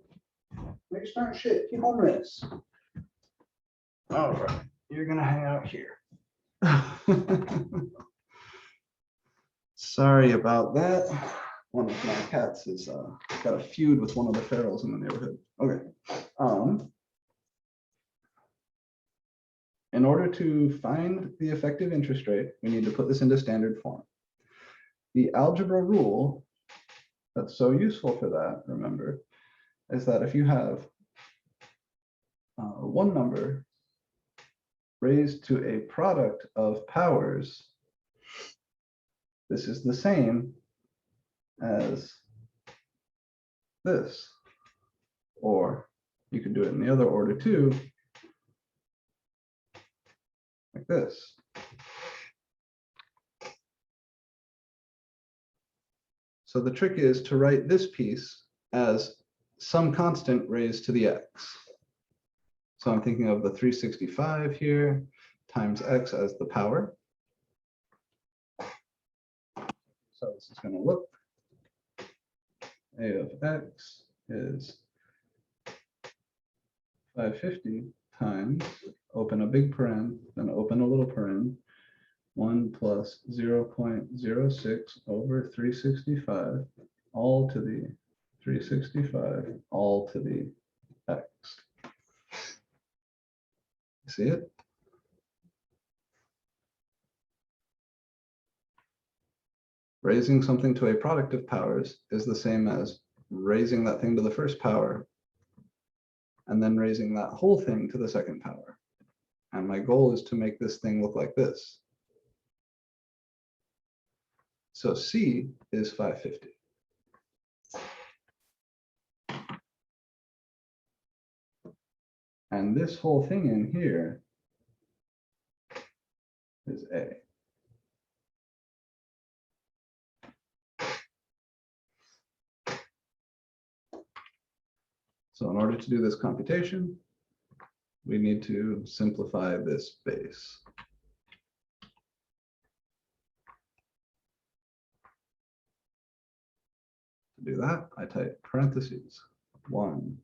Why are you starting shit? Get home with this. All right, you're gonna hang out here. Sorry about that. One of my cats has got a feud with one of the ferals in the neighborhood. Okay. In order to find the effective interest rate, we need to put this into standard form. The algebra rule that's so useful for that, remember, is that if you have one number raised to a product of powers, this is the same as this. Or you could do it in the other order too, like this. So the trick is to write this piece as some constant raised to the x. So I'm thinking of the 365 here times x as the power. So this is going to look, a of x is 550 times, open a big paren, then open a little paren, 1 plus 0.06 over 365, all to the 365, all to the x. See it? Raising something to a product of powers is the same as raising that thing to the first power and then raising that whole thing to the second power. And my goal is to make this thing look like this. So C is 550. And this whole thing in here is A. So in order to do this computation, we need to simplify this base. To do that, I type parentheses 1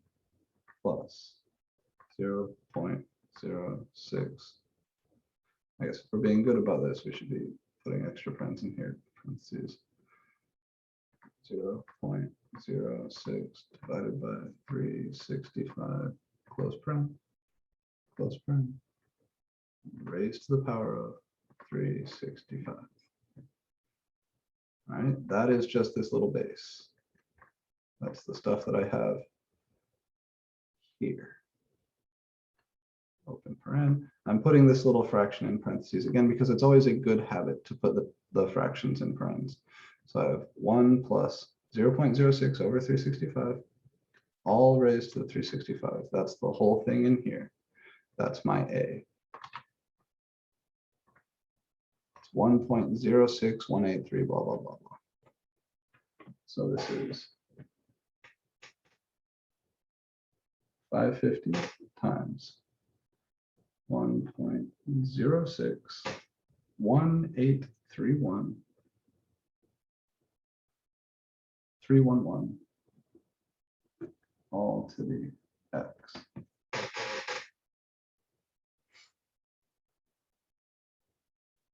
plus 0.06. I guess if we're being good about this, we should be putting extra parens in here. Parentheses 0.06 divided by 365, close paren, raised to the power of 365. All right, that is just this little base. That's the stuff that I have here. Open paren. I'm putting this little fraction in parentheses again because it's always a good habit to put the fractions in parens. So I have 1 plus 0.06 over 365, all raised to the 365. That's the whole thing in here. That's my A. It's 1.06183, blah, blah, blah, blah. So this is 550 times 1.061831 311 all to the x.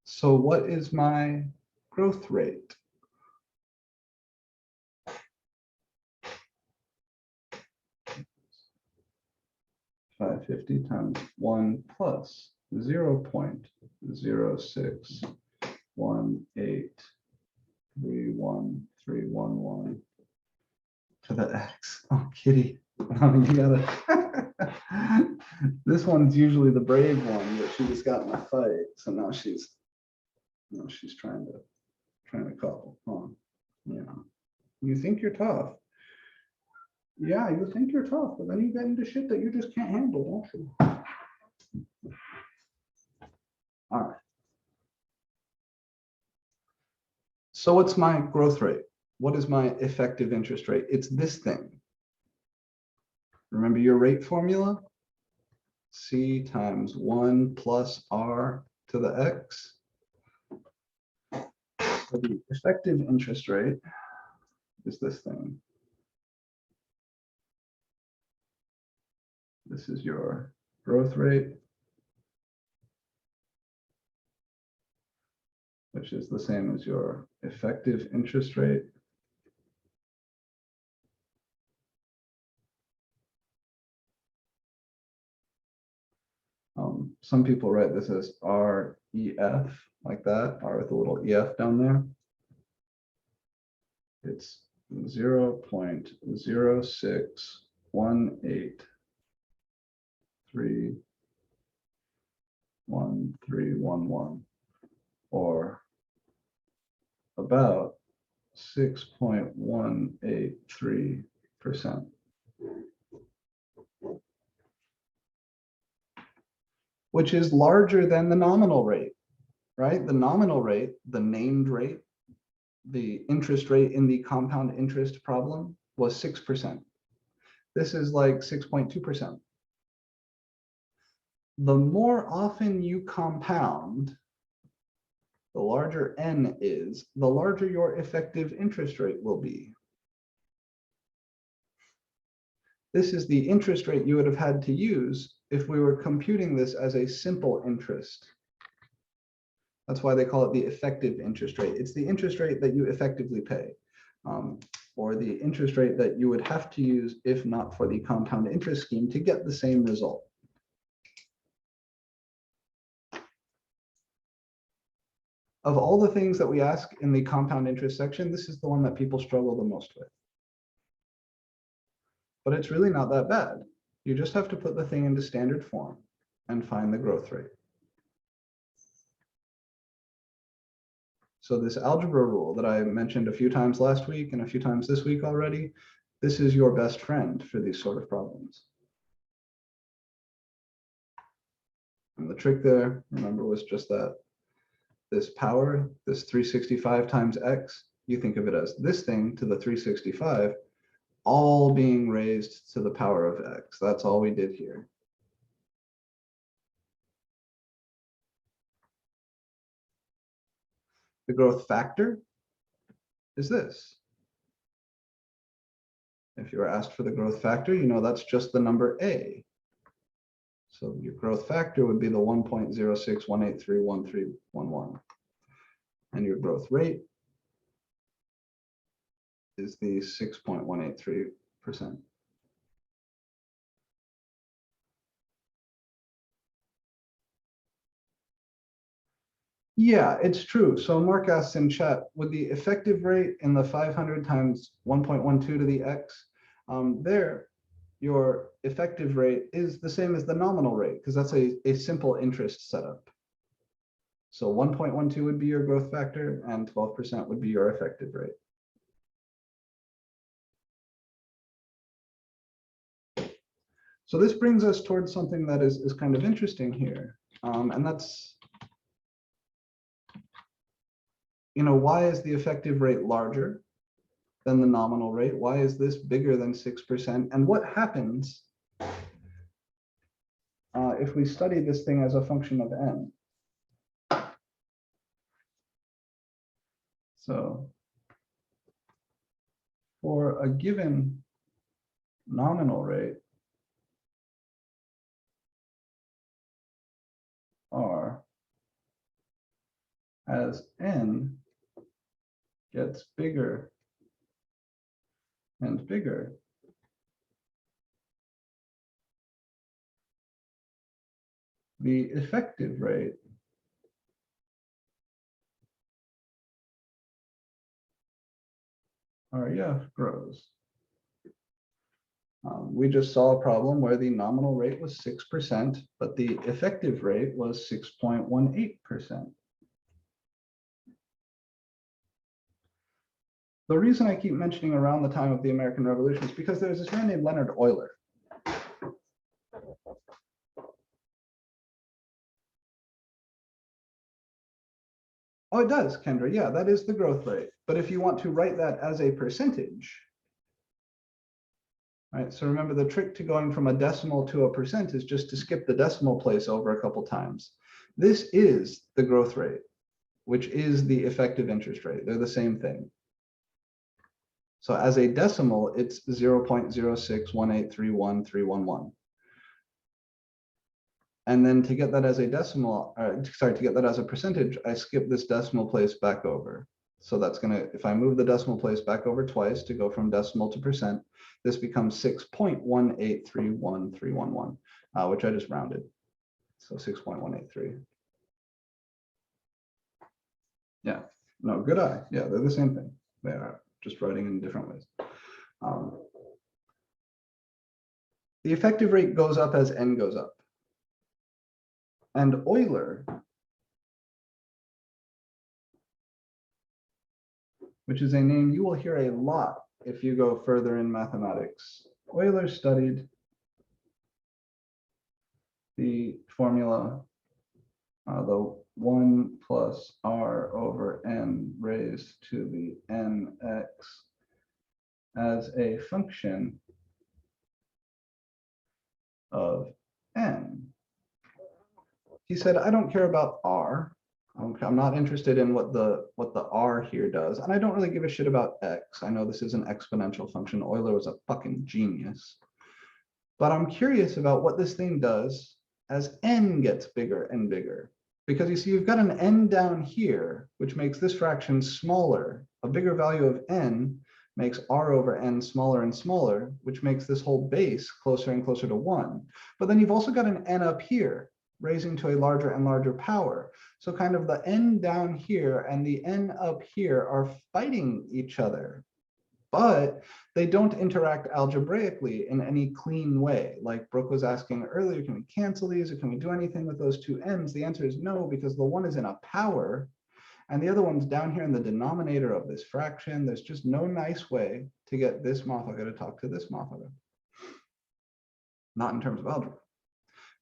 So what is my growth rate? Five 50 times 1 plus 0.061831311 to the x. Oh, kitty. You gotta. This one's usually the brave one, but she just got in a fight, so now she's trying to couple. Huh? Yeah. You think you're tough. Yeah, you think you're tough, but then you get into shit that you just can't handle, don't you? All right. So what's my growth rate? What is my effective interest rate? It's this thing. Remember your rate formula? C times 1 plus R to the X. So the effective interest rate is this thing. This is your growth rate, which is the same as your effective interest rate. Some people write this as REF, like that, R with a little EF down there. It's 0.061831311, or about 6.183%. Which is larger than the nominal rate, right? The nominal rate, the named rate, the interest rate in the compound interest problem was 6%. This is like 6.2%. The more often you compound, the larger N is, the larger your effective interest rate will be. This is the interest rate you would have had to use if we were computing this as a simple interest. That's why they call it the effective interest rate. It's the interest rate that you effectively pay, or the interest rate that you would have to use if not for the compound interest scheme to get the same result. Of all the things that we ask in the compound interest section, this is the one that people struggle the most with. But it's really not that bad. You just have to put the thing into standard form and find the growth rate. So this algebra rule that I mentioned a few times last week and a few times this week already, this is your best friend for these sort of problems. And the trick there, remember, was just that this power, this 365 times x, you think of it as this thing to the 365, all being raised to the power of x. That's all we did here. The growth factor is this. If you were asked for the growth factor, you know that's just the number A. So your growth factor would be the 1.061831311. And your growth rate is the 6.183%. Yeah, it's true. So Mark asks in chat, would the effective rate in the 500 times 1.12 to the x, there, your effective rate is the same as the nominal rate, because that's a simple interest setup. So 1.12 would be your growth factor and 12% would be your effective rate. So this brings us towards something that is kind of interesting here. And that's, why is the effective rate larger than the nominal rate? Why is this bigger than 6%? And what happens if we study this thing as a function of n? So for a given nominal rate, R, as n gets bigger and bigger, the effective rate REF grows. We just saw a problem where the nominal rate was 6%, but the effective rate was 6.18%. The reason I keep mentioning around the time of the American Revolution is because there's this man named Leonard Euler. Oh, it does, Kendra. Yeah, that is the growth rate. But if you want to write that as a percentage, right? So remember, the trick to going from a decimal to a percent is just to skip the decimal place over a couple times. This is the growth rate, which is the effective interest rate. They're the same thing. So as a decimal, it's 0.061831311. And then to get that as a decimal, to get that as a percentage, I skip this decimal place back over. So that's gonna, if I move the decimal place back over twice to go from decimal to percent, this becomes 6.1831311, which I just rounded. So 6.183. Yeah, no, good eye. Yeah, they're the same thing. They are just writing in different ways. The effective rate goes up as n goes up. And Euler, which is a name you will hear a lot if you go further in mathematics. Euler studied the formula, the 1 plus r over n raised to the nx as a function of n. He said, I don't care about r. I'm not interested in what the r here does, and I don't really give a shit about x. I know this is an exponential function. Euler was a fucking genius. But I'm curious about what this thing does as n gets bigger and bigger. Because you see, you've got an n down here, which makes this fraction smaller. A bigger value of n makes r over n smaller and smaller, which makes this whole base closer and closer to 1. But then you've also got an n up here, raising to a larger and larger power. So kind of the n down here and the n up here are fighting each other, but they don't interact algebraically in any clean way. Like Brooke was asking earlier, can we cancel these or can we do anything with those two n's? The answer is no, because the one is in a power and the other one's down here in the denominator of this fraction. There's just no nice way to get this moth to talk to this moth. Not in terms of algebra.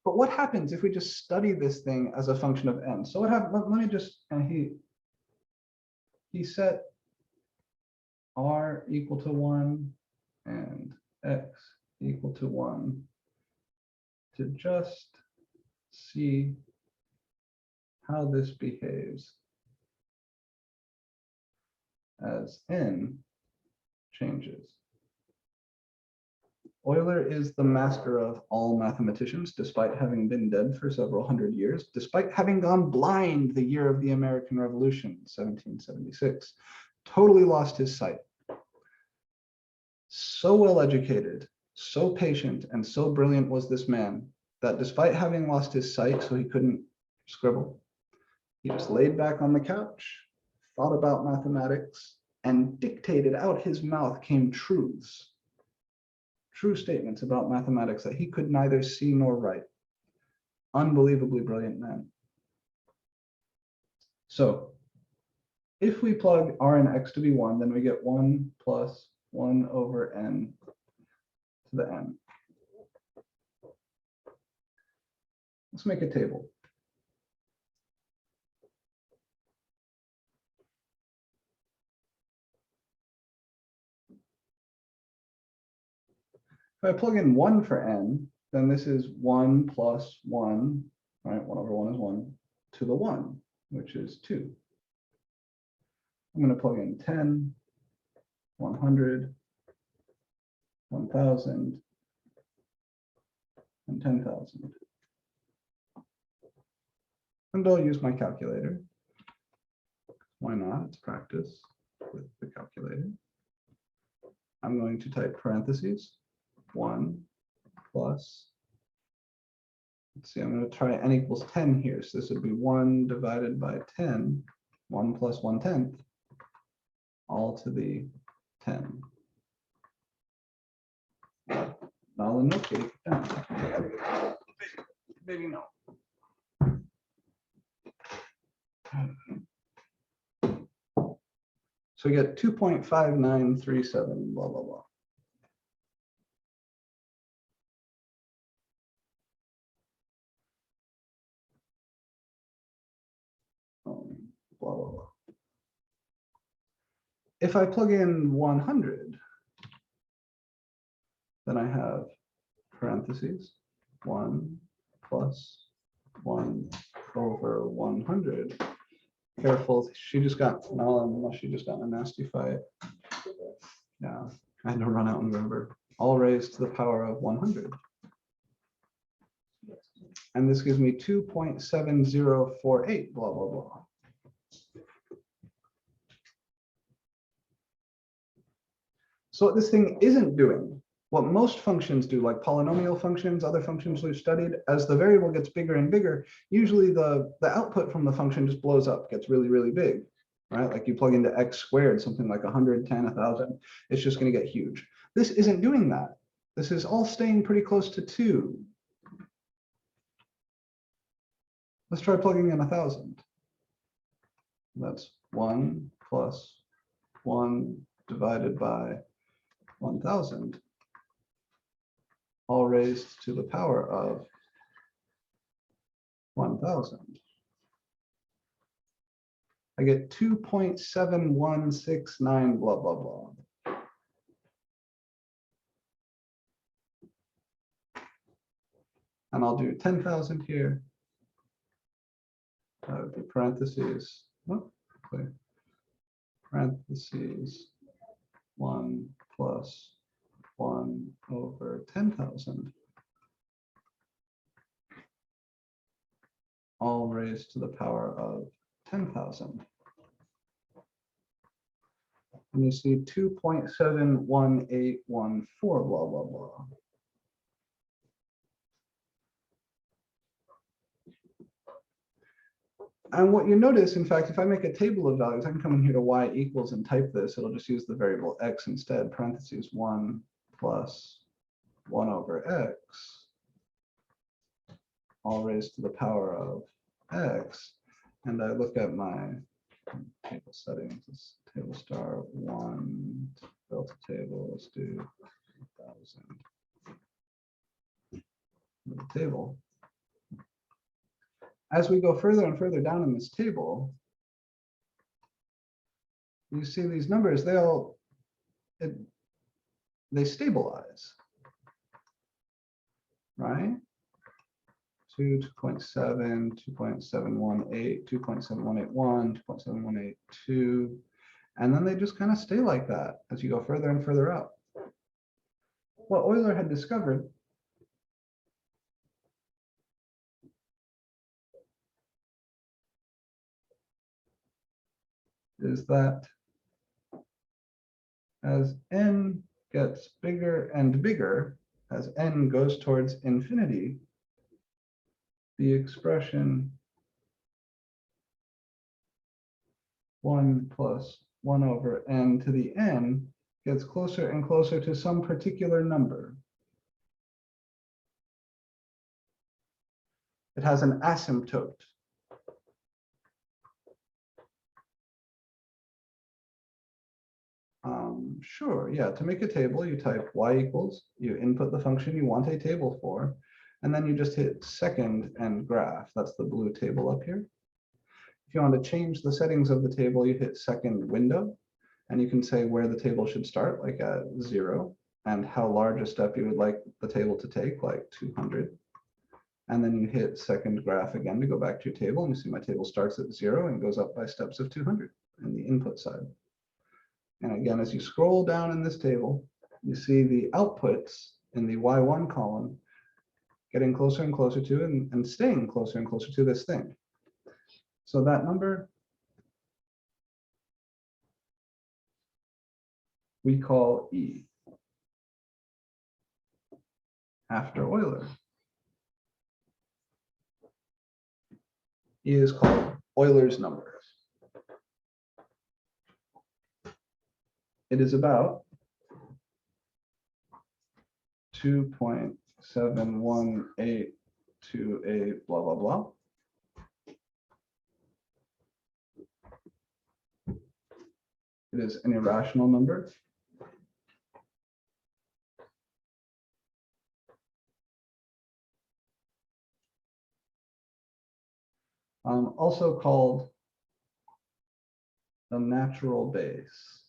But what happens if we just study this thing as a function of n? So what happened? Let me just, and he set r equal to 1 and x equal to 1 to just see how this behaves as n changes. Euler is the master of all mathematicians, despite having been dead for several hundred years, despite having gone blind the year of the American Revolution, 1776, totally lost his sight. So well educated, so patient, and so brilliant was this man that despite having lost his sight so he couldn't scribble, he just laid back on the couch, thought about mathematics, and dictated out his mouth came truths. True statements about mathematics that he could neither see nor write. Unbelievably brilliant man. So if we plug r and x to be 1, then we get 1 plus 1 over n to the n. Let's make a table. If I plug in 1 for n, then this is 1 plus 1, right? 1 over 1 is 1, to the 1, which is 2. I'm going to plug in 10, 100, 1,000, and 10,000. And I'll use my calculator. Why not? It's practice with the calculator. I'm going to type parentheses, 1 plus, let's see, I'm going to try n equals 10 here. So this would be 1 divided by 10, 1 plus 1/10, all to the 10. Now no cake. Maybe no. So we get 2.5937, blah, blah, blah. Blah, blah, blah. If I plug in 100, then I have parentheses, 1 plus 1 over 100. Careful, she just got, no, unless she just got a nasty fight. Yeah, I had to run out and remember. All raised to the power of 100. And this gives me 2.7048, blah, blah, blah. So what this thing isn't doing, what most functions do, like polynomial functions, other functions we've studied, as the variable gets bigger and bigger, usually the output from the function just blows up, gets really, really big, right? Like you plug into x squared, something like 110, 1,000, it's just going to get huge. This isn't doing that. This is all staying pretty close to 2. Let's try plugging in 1,000. That's 1 plus 1 divided by 1,000. All raised to the power of 1,000. I get 2.7169, blah, blah, blah. And I'll do 10,000 here. The parentheses, parentheses 1 plus 1 over 10,000. All raised to the power of 10,000. And you see 2.71814, blah, blah, blah. And what you notice, in fact, if I make a table of values, I can come in here to y equals and type this. It'll just use the variable x instead, parentheses 1 plus 1 over x, all raised to the power of x. And I look at my table settings, this table star 1, delta table, let's do 1,000. The table. As we go further and further down in this table, you see these numbers, they stabilize, right? 2.7, 2.718, 2.7181, 2.7182, and then they just kind of stay like that as you go further and further up. What Euler had discovered is that as n gets bigger and bigger, as n goes towards infinity, the expression 1 plus 1 over n to the n gets closer and closer to some particular number. It has an asymptote. Sure, yeah, to make a table, you type y equals, you input the function you want a table for, and then you just hit second and graph. That's the blue table up here. If you want to change the settings of the table, you hit second window, and you can say where the table should start, like at 0, and how large a step you would like the table to take, like 200. And then you hit second graph again to go back to your table, and you see my table starts at 0 and goes up by steps of 200 in the input side. And again, as you scroll down in this table, you see the outputs in the Y1 column getting closer and closer to and staying closer and closer to this thing. So that number we call E after Euler. E is called Euler's number. It is about 2.71828 blah, blah, blah. It is an irrational number. Also called the natural base.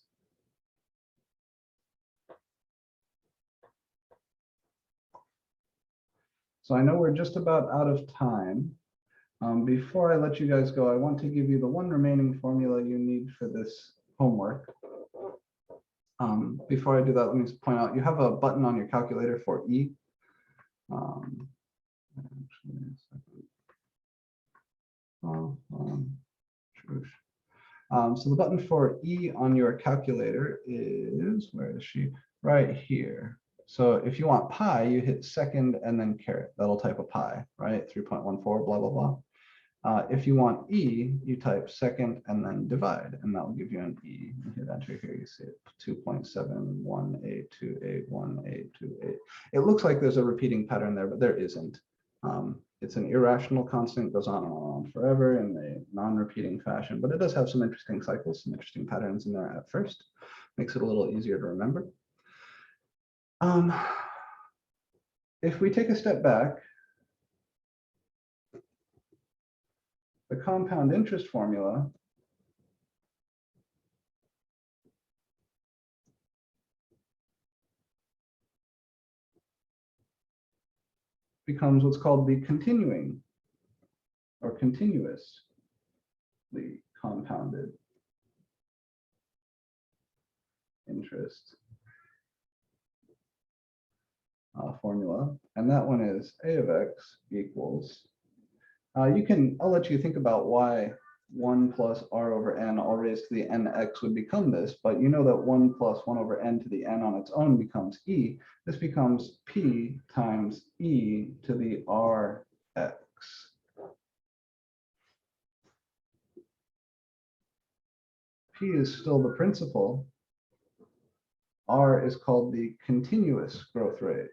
So I know we're just about out of time. Before I let you guys go, I want to give you the one remaining formula you need for this homework. Before I do that, let me just point out, you have a button on your calculator for E. So the button for E on your calculator is, where is she? Right here. So if you want pi, you hit second and then caret. That'll type a pi, right? 3.14, blah, blah, blah. If you want E, you type second and then divide, and that will give you an E. You hit enter here, you see it, 2.718281828. It looks like there's a repeating pattern there, but there isn't. It's an irrational constant, goes on and on forever in a non-repeating fashion, but it does have some interesting cycles, some interesting patterns in there at first. Makes it a little easier to remember. If we take a step back, the compound interest formula becomes what's called the continuing or continuously compounded interest formula. And that one is A of X equals, I'll let you think about why 1 plus R over N all raised to the NX would become this, but you know that 1 plus 1 over N to the N on its own becomes E. This becomes P times E to the RX. P is still the principal. R is called the continuous growth rate.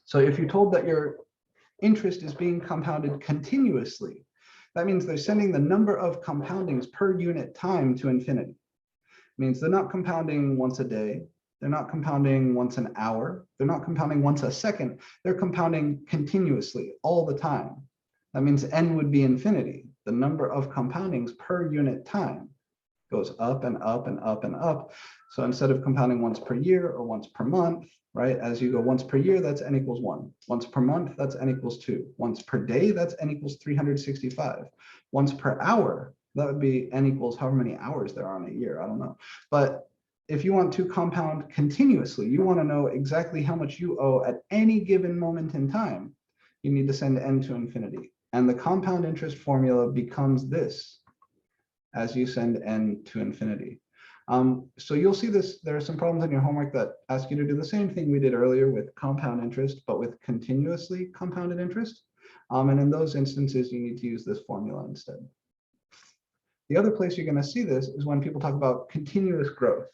So if you're told that your interest is being compounded continuously, that means they're sending the number of compoundings per unit time to infinity. It means they're not compounding once a day. They're not compounding once an hour. They're not compounding once a second. They're compounding continuously all the time. That means N would be infinity. The number of compoundings per unit time goes up and up and up and up. So instead of compounding once per year or once per month, right, as you go once per year, that's N equals 1. Once per month, that's N equals 2. Once per day, that's N equals 365. Once per hour, that would be N equals however many hours there are in a year. I don't know. But if you want to compound continuously, you want to know exactly how much you owe at any given moment in time, you need to send N to infinity. And the compound interest formula becomes this as you send N to infinity. So you'll see this, there are some problems in your homework that ask you to do the same thing we did earlier with compound interest, but with continuously compounded interest. And in those instances, you need to use this formula instead. The other place you're going to see this is when people talk about continuous growth,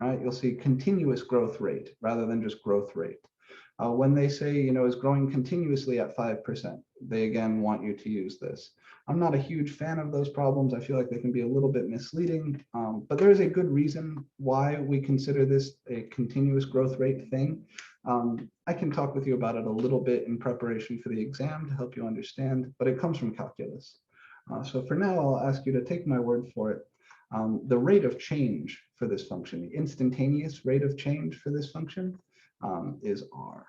right? You'll see continuous growth rate rather than just growth rate. When they say, is growing continuously at 5%, they again want you to use this. I'm not a huge fan of those problems. I feel like they can be a little bit misleading, but there is a good reason why we consider this a continuous growth rate thing. I can talk with you about it a little bit in preparation for the exam to help you understand, but it comes from calculus. So for now, I'll ask you to take my word for it. The rate of change for this function, the instantaneous rate of change for this function is R.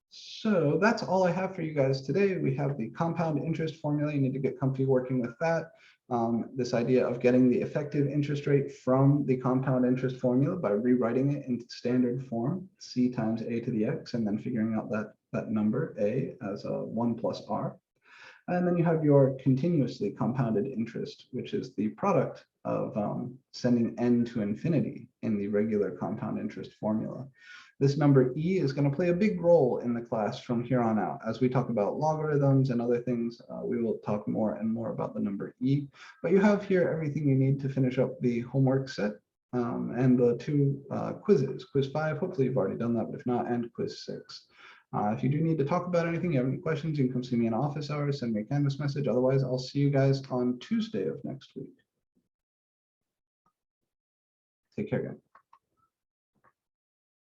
So that's all I have for you guys today. We have the compound interest formula. You need to get comfy working with that. This idea of getting the effective interest rate from the compound interest formula by rewriting it into standard form, C times A to the X, and then figuring out that number, A, as a 1 plus R. And then you have your continuously compounded interest, which is the product of sending n to infinity in the regular compound interest formula. This number E is going to play a big role in the class from here on out. As we talk about logarithms and other things, we will talk more and more about the number E. But you have here everything you need to finish up the homework set and the 2 quizzes. Quiz 5, hopefully you've already done that, but if not, and quiz 6. If you do need to talk about anything, you have any questions, you can come see me in office hours, send me a Canvas message. Otherwise, I'll see you guys on Tuesday of next week. Take care, guys.